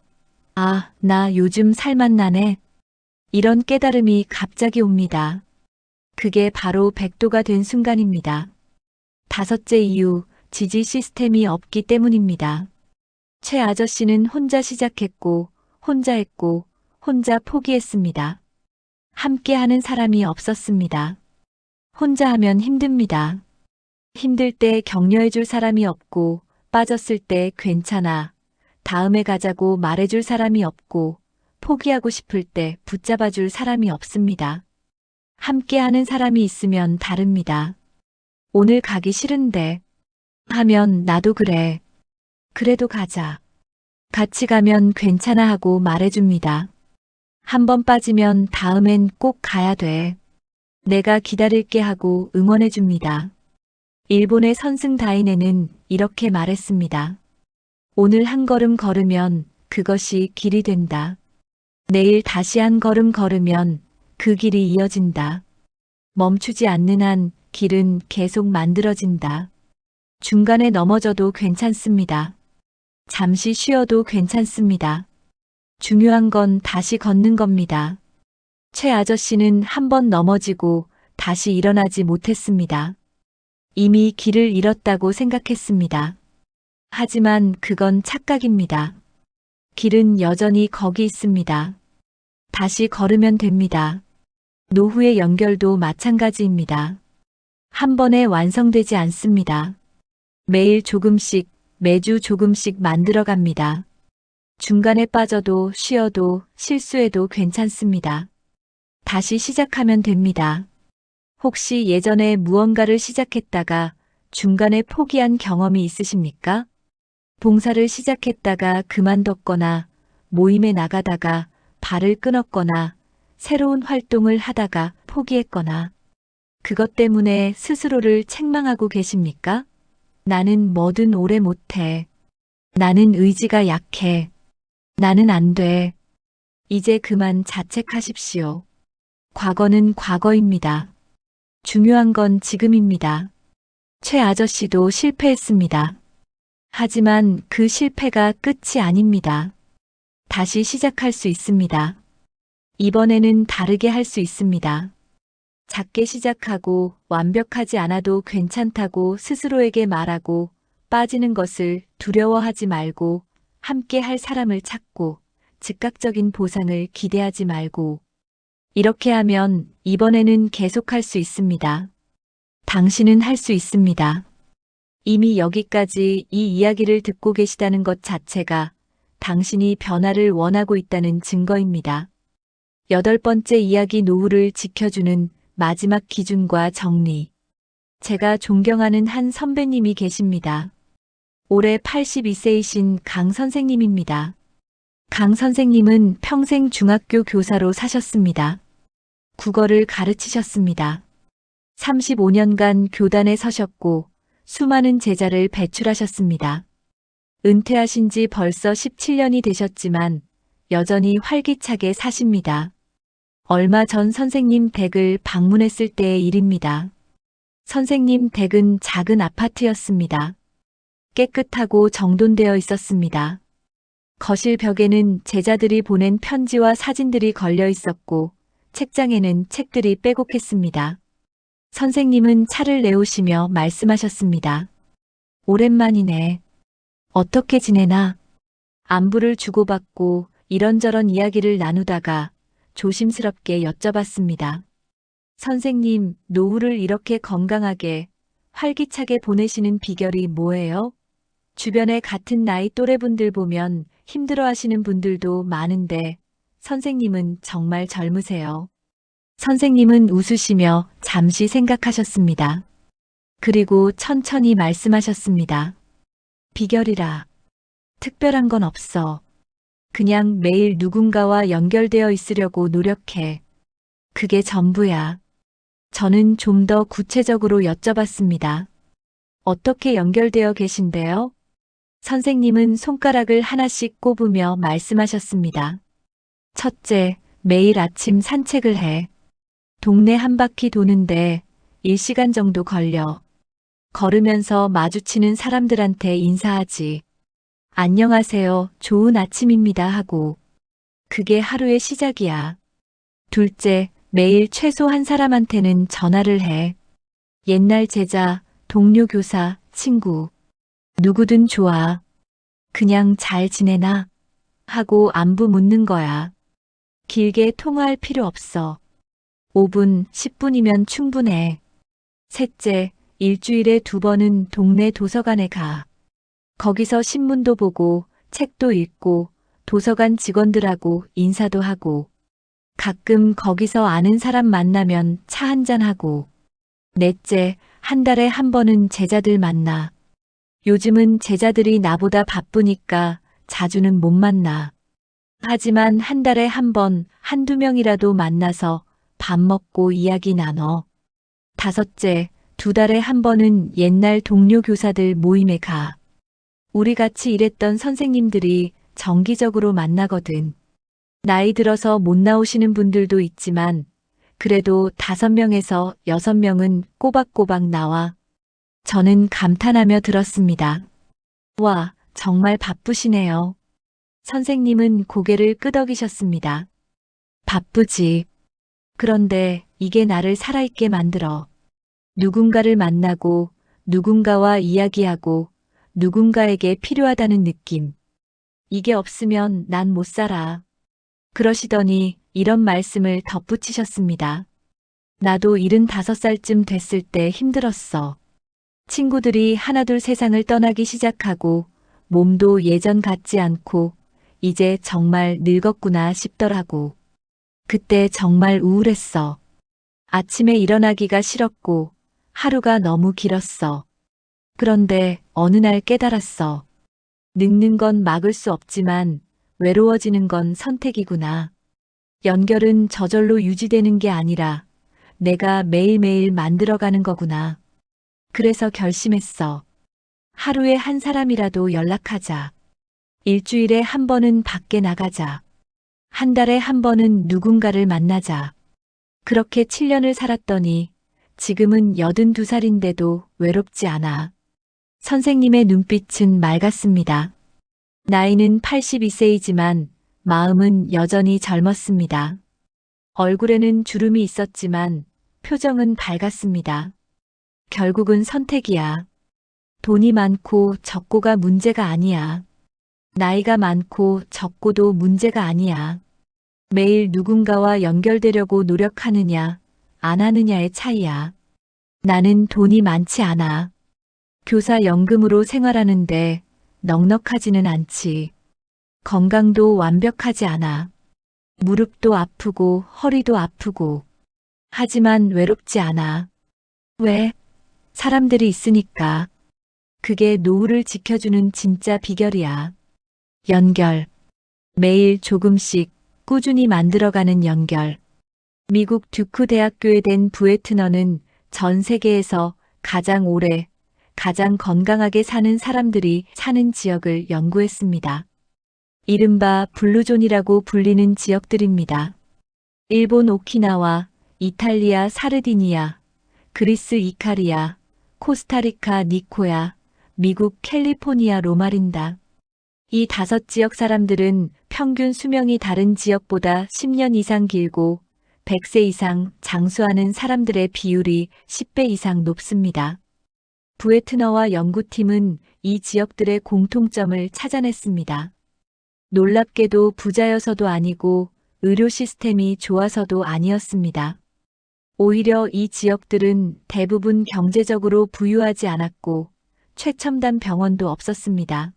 아, 나 요즘 살맛나네. 이런 깨달음이 갑자기 옵니다. 그게 바로 100도가 된 순간입니다. 다섯째 이유, 지지 시스템이 없기 때문입니다. 최 아저씨는 혼자 시작했고, 혼자 했고, 혼자 포기했습니다. 함께 하는 사람이 없었습니다. 혼자 하면 힘듭니다. 힘들 때 격려해줄 사람이 없고, 빠졌을 때 괜찮아, 다음에 가자고 말해줄 사람이 없고, 포기하고 싶을 때 붙잡아줄 사람이 없습니다. 함께 하는 사람이 있으면 다릅니다. 오늘 가기 싫은데 하면 나도 그래. 그래도 가자. 같이 가면 괜찮아 하고 말해줍니다. 한 번 빠지면 다음엔 꼭 가야 돼. 내가 기다릴게 하고 응원해줍니다. 일본의 선승 다이네는 이렇게 말했습니다. 오늘 한 걸음 걸으면 그것이 길이 된다. 내일 다시 한 걸음 걸으면 그 길이 이어진다. 멈추지 않는 한 길은 계속 만들어진다. 중간에 넘어져도 괜찮습니다. 잠시 쉬어도 괜찮습니다. 중요한 건 다시 걷는 겁니다. 최 아저씨는 한 번 넘어지고 다시 일어나지 못했습니다. 이미 길을 잃었다고 생각했습니다. 하지만 그건 착각입니다. 길은 여전히 거기 있습니다. 다시 걸으면 됩니다. 노후의 연결도 마찬가지입니다. 한 번에 완성되지 않습니다. 매일 조금씩, 매주 조금씩 만들어갑니다. 중간에 빠져도 쉬어도 실수해도 괜찮습니다. 다시 시작하면 됩니다. 혹시 예전에 무언가를 시작했다가 중간에 포기한 경험이 있으십니까? 봉사를 시작했다가 그만뒀거나 모임에 나가다가 발을 끊었거나 새로운 활동을 하다가 포기했거나 그것 때문에 스스로를 책망하고 계십니까? 나는 뭐든 오래 못해. 나는 의지가 약해. 나는 안 돼. 이제 그만 자책하십시오. 과거는 과거입니다. 중요한 건 지금입니다. 최 아저씨도 실패했습니다. 하지만 그 실패가 끝이 아닙니다. 다시 시작할 수 있습니다. 이번에는 다르게 할 수 있습니다. 작게 시작하고 완벽하지 않아도 괜찮다고 스스로에게 말하고 빠지는 것을 두려워하지 말고 함께 할 사람을 찾고 즉각적인 보상을 기대하지 말고 이렇게 하면 이번에는 계속할 수 있습니다. 당신은 할 수 있습니다. 이미 여기까지 이 이야기를 듣고 계시다는 것 자체가 당신이 변화를 원하고 있다는 증거입니다. 8번째 이야기 노후를 지켜주는 마지막 기준과 정리. 제가 존경하는 한 선배님이 계십니다. 올해 82세이신 강 선생님입니다. 강 선생님은 평생 중학교 교사로 사셨습니다. 국어를 가르치셨습니다. 35년간 교단에 서셨고 수많은 제자를 배출하셨습니다. 은퇴하신 지 벌써 17년이 되셨지만 여전히 활기차게 사십니다. 얼마 전 선생님 댁을 방문했을 때의 일입니다. 선생님 댁은 작은 아파트였습니다. 깨끗하고 정돈되어 있었습니다. 거실 벽에는 제자들이 보낸 편지와 사진들이 걸려 있었고 책장에는 책들이 빼곡했습니다. 선생님은 차를 내오시며 말씀하셨습니다. 오랜만이네. 어떻게 지내나? 안부를 주고받고 이런저런 이야기를 나누다가 조심스럽게 여쭤봤습니다. 선생님, 노후를 이렇게 건강하게, 활기차게 보내시는 비결이 뭐예요? 주변에 같은 나이 또래분들 보면 힘들어하시는 분들도 많은데 선생님은 정말 젊으세요. 선생님은 웃으시며 잠시 생각하셨습니다. 그리고 천천히 말씀하셨습니다. 비결이라. 특별한 건 없어. 그냥 매일 누군가와 연결되어 있으려고 노력해. 그게 전부야. 저는 좀 더 구체적으로 여쭤봤습니다. 어떻게 연결되어 계신데요? 선생님은 손가락을 하나씩 꼽으며 말씀하셨습니다. 첫째, 매일 아침 산책을 해. 동네 한 바퀴 도는데 1시간 정도 걸려. 걸으면서 마주치는 사람들한테 인사하지. 안녕하세요, 좋은 아침입니다 하고. 그게 하루의 시작이야. 둘째, 매일 최소 한 사람한테는 전화를 해. 옛날 제자, 동료 교사, 친구. 누구든 좋아. 그냥 잘 지내나? 하고 안부 묻는 거야. 길게 통화할 필요 없어. 5분, 10분이면 충분해. 셋째, 일주일에 2번은 동네 도서관에 가. 거기서 신문도 보고, 책도 읽고, 도서관 직원들하고 인사도 하고, 가끔 거기서 아는 사람 만나면 차 한잔하고. 넷째, 한 달에 한 번은 제자들 만나. 요즘은 제자들이 나보다 바쁘니까 자주는 못 만나. 하지만 한 달에 한 번, 한두 명이라도 만나서 밥 먹고 이야기 나눠. 다섯째, 2달에 한 번은 옛날 동료 교사들 모임에 가. 우리 같이 일했던 선생님들이 정기적으로 만나거든. 나이 들어서 못 나오시는 분들도 있지만 그래도 5명에서 6명은 꼬박꼬박 나와. 저는 감탄하며 들었습니다. 와, 정말 바쁘시네요. 선생님은 고개를 끄덕이셨습니다. 바쁘지. 그런데 이게 나를 살아있게 만들어. 누군가를 만나고, 누군가와 이야기하고, 누군가에게 필요하다는 느낌. 이게 없으면 난 못 살아. 그러시더니 이런 말씀을 덧붙이셨습니다. 나도 75살쯤 됐을 때 힘들었어. 친구들이 하나둘 세상을 떠나기 시작하고 몸도 예전 같지 않고 이제 정말 늙었구나 싶더라고. 그때 정말 우울했어. 아침에 일어나기가 싫었고 하루가 너무 길었어. 그런데 어느 날 깨달았어. 늙는 건 막을 수 없지만 외로워지는 건 선택이구나. 연결은 저절로 유지되는 게 아니라 내가 매일매일 만들어가는 거구나. 그래서 결심했어. 하루에 한 사람이라도 연락하자. 일주일에 한 번은 밖에 나가자. 한 달에 한 번은 누군가를 만나자. 그렇게 7년을 살았더니 지금은 82살인데도 외롭지 않아. 선생님의 눈빛은 맑았습니다. 나이는 82세이지만 마음은 여전히 젊었습니다. 얼굴에는 주름이 있었지만 표정은 밝았습니다. 결국은 선택이야. 돈이 많고 적고가 문제가 아니야. 나이가 많고 적고도 문제가 아니야. 매일 누군가와 연결되려고 노력하느냐, 안 하느냐의 차이야. 나는 돈이 많지 않아. 교사 연금으로 생활하는데 넉넉하지는 않지. 건강도 완벽하지 않아. 무릎도 아프고 허리도 아프고. 하지만 외롭지 않아. 왜? 사람들이 있으니까. 그게 노후를 지켜주는 진짜 비결이야. 연결. 매일 조금씩 꾸준히 만들어가는 연결. 미국 듀크 대학교에 된 부에트너는 전 세계에서 가장 오래, 가장 건강하게 사는 사람들이 사는 지역을 연구했습니다. 이른바 블루존이라고 불리는 지역들입니다. 일본 오키나와, 이탈리아 사르디니아, 그리스 이카리아, 코스타리카 니코야, 미국 캘리포니아 로마린다. 이 5지역 사람들은 평균 수명이 다른 지역보다 10년 이상 길고 100세 이상 장수하는 사람들의 비율이 10배 이상 높습니다. 부에트너와 연구팀은 이 지역들의 공통점을 찾아냈습니다. 놀랍게도 부자여서도 아니고 의료 시스템이 좋아서도 아니었습니다. 오히려 이 지역들은 대부분 경제적으로 부유하지 않았고 최첨단 병원도 없었습니다.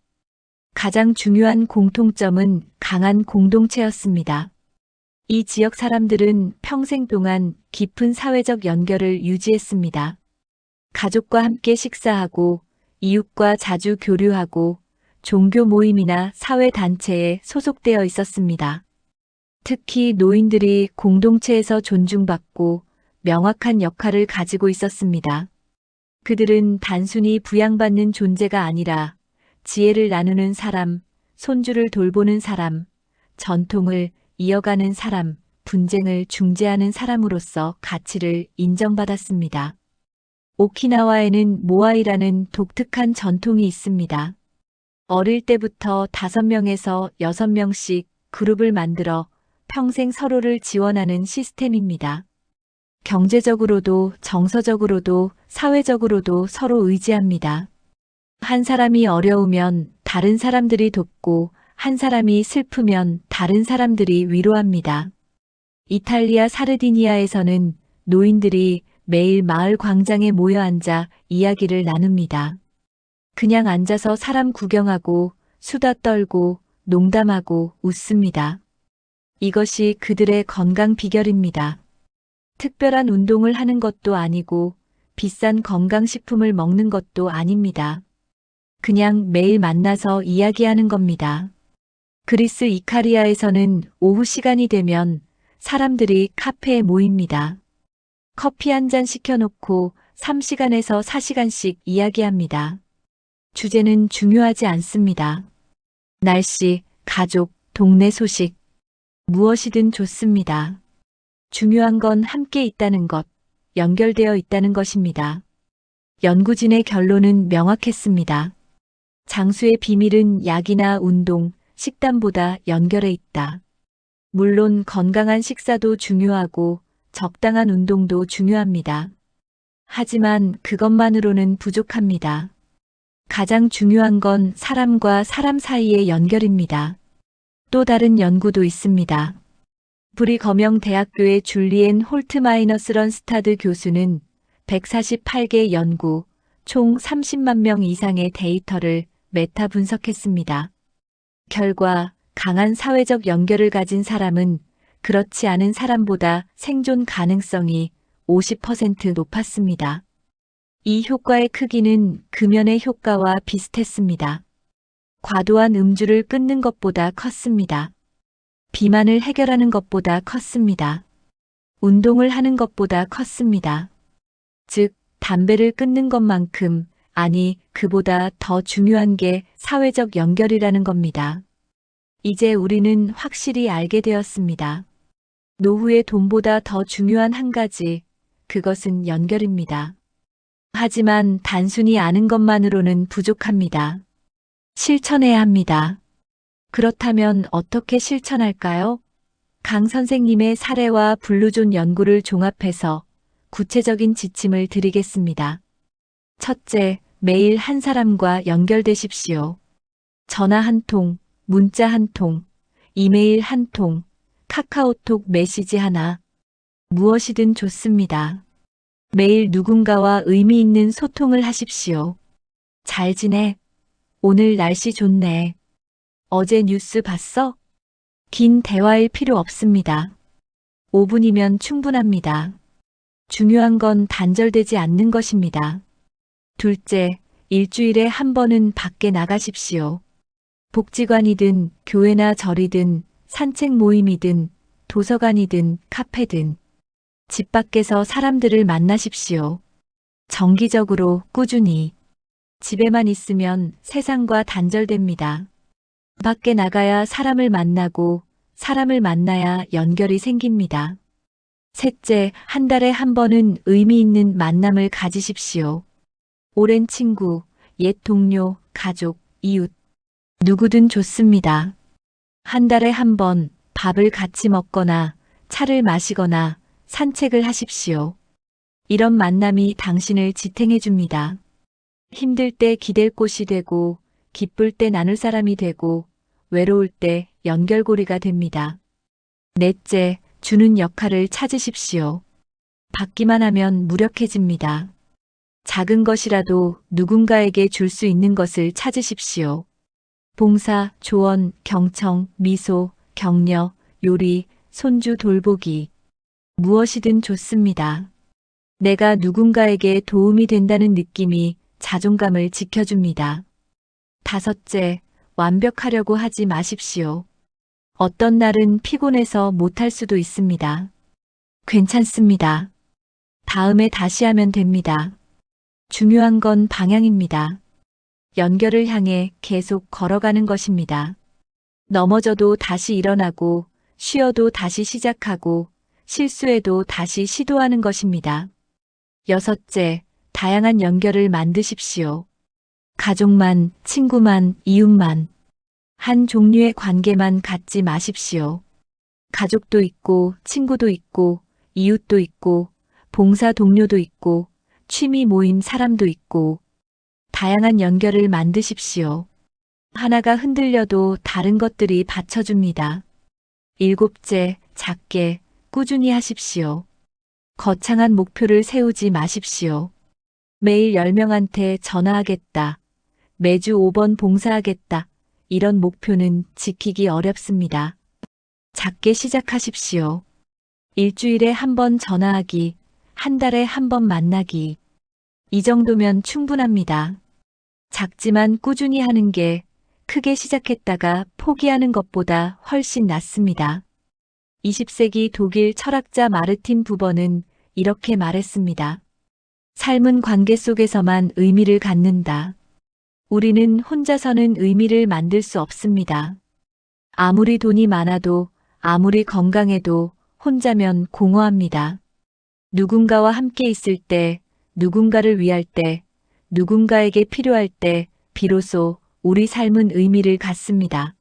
가장 중요한 공통점은 강한 공동체였습니다. 이 지역 사람들은 평생 동안 깊은 사회적 연결을 유지했습니다. 가족과 함께 식사하고 이웃과 자주 교류하고 종교 모임이나 사회단체에 소속되어 있었습니다. 특히 노인들이 공동체에서 존중받고 명확한 역할을 가지고 있었습니다. 그들은 단순히 부양받는 존재가 아니라 지혜를 나누는 사람, 손주를 돌보는 사람, 전통을 이어가는 사람, 분쟁을 중재하는 사람으로서 가치를 인정받았습니다. 오키나와에는 모아이라는 독특한 전통이 있습니다. 어릴 때부터 5명에서 6명씩 그룹을 만들어 평생 서로를 지원하는 시스템입니다. 경제적으로도 정서적으로도 사회적으로도 서로 의지합니다. 한 사람이 어려우면 다른 사람들이 돕고 한 사람이 슬프면 다른 사람들이 위로합니다. 이탈리아 사르디니아에서는 노인들이 매일 마을 광장에 모여 앉아 이야기를 나눕니다. 그냥 앉아서 사람 구경하고 수다 떨고 농담하고 웃습니다. 이것이 그들의 건강 비결입니다. 특별한 운동을 하는 것도 아니고 비싼 건강식품을 먹는 것도 아닙니다. 그냥 매일 만나서 이야기하는 겁니다. 그리스 이카리아에서는 오후 시간이 되면 사람들이 카페에 모입니다. 커피 한 잔 시켜놓고 3시간에서 4시간씩 이야기합니다. 주제는 중요하지 않습니다. 날씨, 가족, 동네 소식, 무엇이든 좋습니다. 중요한 건 함께 있다는 것, 연결되어 있다는 것입니다. 연구진의 결론은 명확했습니다. 장수의 비밀은 약이나 운동, 식단보다 연결해 있다. 물론 건강한 식사도 중요하고 적당한 운동도 중요합니다. 하지만 그것만으로는 부족합니다. 가장 중요한 건 사람과 사람 사이의 연결입니다. 또 다른 연구도 있습니다. 브리거명 대학교의 줄리엔 홀트마이너스 런스타드 교수는 148개 연구, 총 30만 명 이상의 데이터를 메타 분석했습니다. 결과 강한 사회적 연결을 가진 사람은 그렇지 않은 사람보다 생존 가능성이 50% 높았습니다. 이 효과의 크기는 금연의 효과와 비슷했습니다. 과도한 음주를 끊는 것보다 컸습니다. 비만을 해결하는 것보다 컸습니다. 운동을 하는 것보다 컸습니다. 즉, 담배를 끊는 것만큼, 아니, 그보다 더 중요한 게 사회적 연결이라는 겁니다. 이제 우리는 확실히 알게 되었습니다. 노후의 돈보다 더 중요한 한 가지, 그것은 연결입니다. 하지만 단순히 아는 것만으로는 부족합니다. 실천해야 합니다. 그렇다면 어떻게 실천할까요? 강 선생님의 사례와 블루존 연구를 종합해서 구체적인 지침을 드리겠습니다. 첫째, 매일 한 사람과 연결되십시오. 전화 한 통, 문자 한 통, 이메일 한 통, 카카오톡 메시지 하나. 무엇이든 좋습니다. 매일 누군가와 의미 있는 소통을 하십시오. 잘 지내? 오늘 날씨 좋네. 어제 뉴스 봤어? 긴 대화일 필요 없습니다. 5분이면 충분합니다. 중요한 건 단절되지 않는 것입니다. 둘째, 일주일에 한 번은 밖에 나가십시오. 복지관이든 교회나 절이든 산책 모임이든 도서관이든 카페든 집 밖에서 사람들을 만나십시오. 정기적으로 꾸준히. 집에만 있으면 세상과 단절됩니다. 밖에 나가야 사람을 만나고 사람을 만나야 연결이 생깁니다. 셋째, 한 달에 한 번은 의미 있는 만남을 가지십시오. 오랜 친구, 옛 동료, 가족, 이웃. 누구든 좋습니다. 한 달에 한 번 밥을 같이 먹거나 차를 마시거나 산책을 하십시오. 이런 만남이 당신을 지탱해 줍니다. 힘들 때 기댈 곳이 되고 기쁠 때 나눌 사람이 되고 외로울 때 연결고리가 됩니다. 넷째, 주는 역할을 찾으십시오. 받기만 하면 무력해집니다. 작은 것이라도 누군가에게 줄 수 있는 것을 찾으십시오. 봉사, 조언, 경청, 미소, 격려, 요리, 손주 돌보기. 무엇이든 좋습니다. 내가 누군가에게 도움이 된다는 느낌이 자존감을 지켜줍니다. 다섯째, 완벽하려고 하지 마십시오. 어떤 날은 피곤해서 못할 수도 있습니다. 괜찮습니다. 다음에 다시 하면 됩니다. 중요한 건 방향입니다. 연결을 향해 계속 걸어가는 것입니다. 넘어져도 다시 일어나고, 쉬어도 다시 시작하고, 실수해도 다시 시도하는 것입니다. 여섯째, 다양한 연결을 만드십시오. 가족만, 친구만, 이웃만. 한 종류의 관계만 갖지 마십시오. 가족도 있고, 친구도 있고, 이웃도 있고, 봉사 동료도 있고, 취미 모임 사람도 있고, 다양한 연결을 만드십시오. 하나가 흔들려도 다른 것들이 받쳐줍니다. 일곱째, 작게, 꾸준히 하십시오. 거창한 목표를 세우지 마십시오. 매일 10명한테 전화하겠다. 매주 5번 봉사하겠다. 이런 목표는 지키기 어렵습니다. 작게 시작하십시오. 일주일에 한 번 전화하기, 한 달에 한 번 만나기. 이 정도면 충분합니다. 작지만 꾸준히 하는 게 크게 시작했다가 포기하는 것보다 훨씬 낫습니다. 20세기 독일 철학자 마르틴 부버는 이렇게 말했습니다. 삶은 관계 속에서만 의미를 갖는다. 우리는 혼자서는 의미를 만들 수 없습니다. 아무리 돈이 많아도 아무리 건강해도 혼자면 공허합니다. 누군가와 함께 있을 때, 누군가를 위할 때, 누군가에게 필요할 때 비로소 우리 삶은 의미를 갖습니다.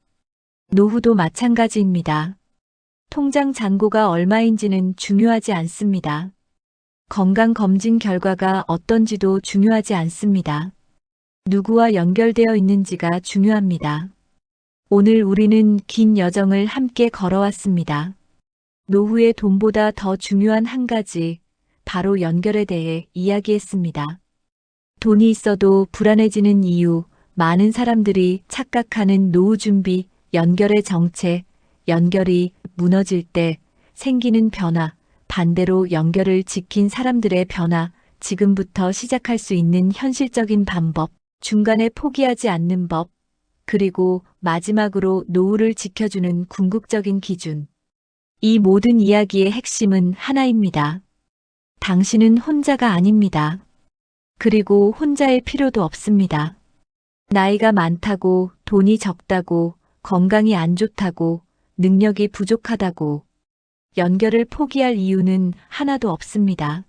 노후도 마찬가지입니다. 통장 잔고가 얼마인지는 중요하지 않습니다. 건강검진 결과가 어떤지도 중요하지 않습니다. 누구와 연결되어 있는지가 중요합니다. 오늘 우리는 긴 여정을 함께 걸어왔습니다. 노후의 돈보다 더 중요한 한 가지, 바로 연결에 대해 이야기했습니다. 돈이 있어도 불안해지는 이유, 많은 사람들이 착각하는 노후 준비, 연결의 정체, 연결이 무너질 때 생기는 변화, 반대로 연결을 지킨 사람들의 변화, 지금부터 시작할 수 있는 현실적인 방법, 중간에 포기하지 않는 법, 그리고 마지막으로 노후를 지켜주는 궁극적인 기준. 이 모든 이야기의 핵심은 하나입니다. 당신은 혼자가 아닙니다. 그리고 혼자일 필요도 없습니다. 나이가 많다고, 돈이 적다고, 건강이 안 좋다고, 능력이 부족하다고, 연결을 포기할 이유는 하나도 없습니다.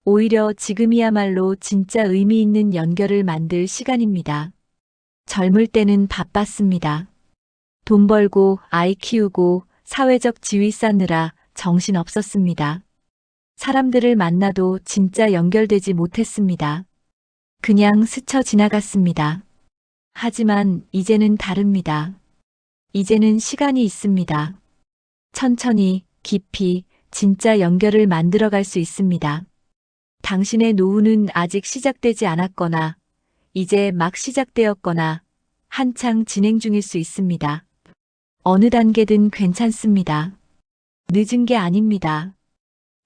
오히려 지금이야말로 진짜 의미 있는 연결을 만들 시간입니다. 젊을 때는 바빴습니다. 돈 벌고 아이 키우고 사회적 지위 쌓느라 정신 없었습니다. 사람들을 만나도 진짜 연결되지 못했습니다. 그냥 스쳐 지나갔습니다. 하지만 이제는 다릅니다. 이제는 시간이 있습니다. 천천히, 깊이, 진짜 연결을 만들어갈 수 있습니다. 당신의 노후는 아직 시작되지 않았거나, 이제 막 시작되었거나, 한창 진행 중일 수 있습니다. 어느 단계든 괜찮습니다. 늦은 게 아닙니다.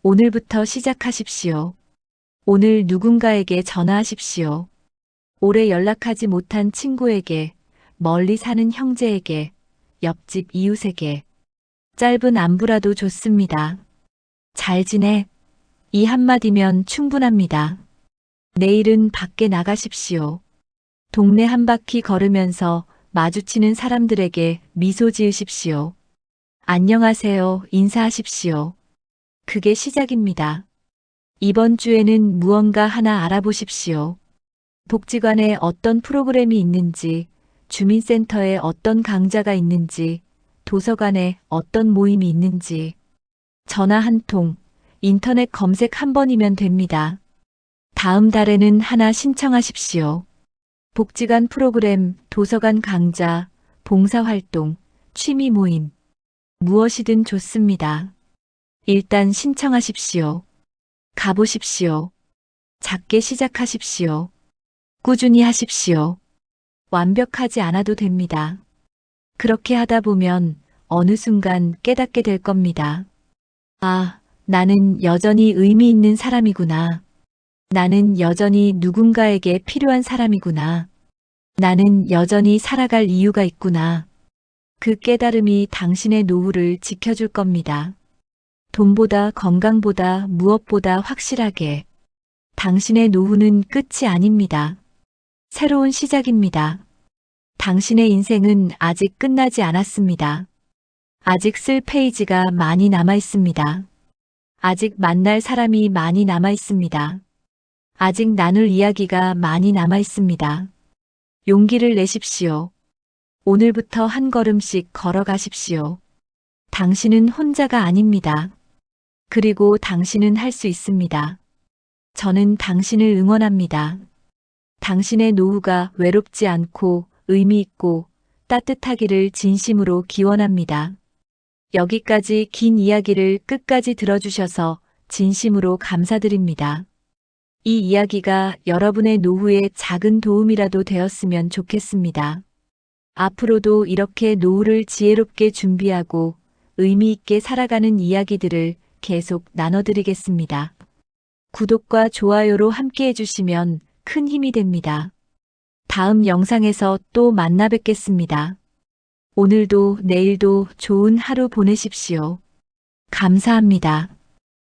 오늘부터 시작하십시오. 오늘 누군가에게 전화하십시오. 오래 연락하지 못한 친구에게, 멀리 사는 형제에게, 옆집 이웃에게, 짧은 안부라도 좋습니다. 잘 지내? 이 한마디면 충분합니다. 내일은 밖에 나가십시오. 동네 한 바퀴 걸으면서 마주치는 사람들에게 미소 지으십시오. 안녕하세요. 인사하십시오. 그게 시작입니다. 이번 주에는 무언가 하나 알아보십시오. 복지관에 어떤 프로그램이 있는지, 주민센터에 어떤 강좌가 있는지, 도서관에 어떤 모임이 있는지, 전화 한 통, 인터넷 검색 한 번이면 됩니다. 다음 달에는 하나 신청하십시오. 복지관 프로그램, 도서관 강좌, 봉사활동, 취미 모임, 무엇이든 좋습니다. 일단 신청하십시오. 가보십시오. 작게 시작하십시오. 꾸준히 하십시오. 완벽하지 않아도 됩니다. 그렇게 하다 보면 어느 순간 깨닫게 될 겁니다. 아, 나는 여전히 의미 있는 사람이구나. 나는 여전히 누군가에게 필요한 사람이구나. 나는 여전히 살아갈 이유가 있구나. 그 깨달음이 당신의 노후를 지켜줄 겁니다. 돈보다 건강보다 무엇보다 확실하게. 당신의 노후는 끝이 아닙니다. 새로운 시작입니다. 당신의 인생은 아직 끝나지 않았습니다. 아직 쓸 페이지가 많이 남아 있습니다. 아직 만날 사람이 많이 남아 있습니다. 아직 나눌 이야기가 많이 남아 있습니다. 용기를 내십시오. 오늘부터 한 걸음씩 걸어가십시오. 당신은 혼자가 아닙니다. 그리고 당신은 할 수 있습니다. 저는 당신을 응원합니다. 당신의 노후가 외롭지 않고 의미 있고 따뜻하기를 진심으로 기원합니다. 여기까지 긴 이야기를 끝까지 들어주셔서 진심으로 감사드립니다. 이 이야기가 여러분의 노후에 작은 도움이라도 되었으면 좋겠습니다. 앞으로도 이렇게 노후를 지혜롭게 준비하고 의미 있게 살아가는 이야기들을 계속 나눠드리겠습니다. 구독과 좋아요로 함께 해주시면 큰 힘이 됩니다. 다음 영상에서 또 만나 뵙겠습니다. 오늘도 내일도 좋은 하루 보내십시오. 감사합니다.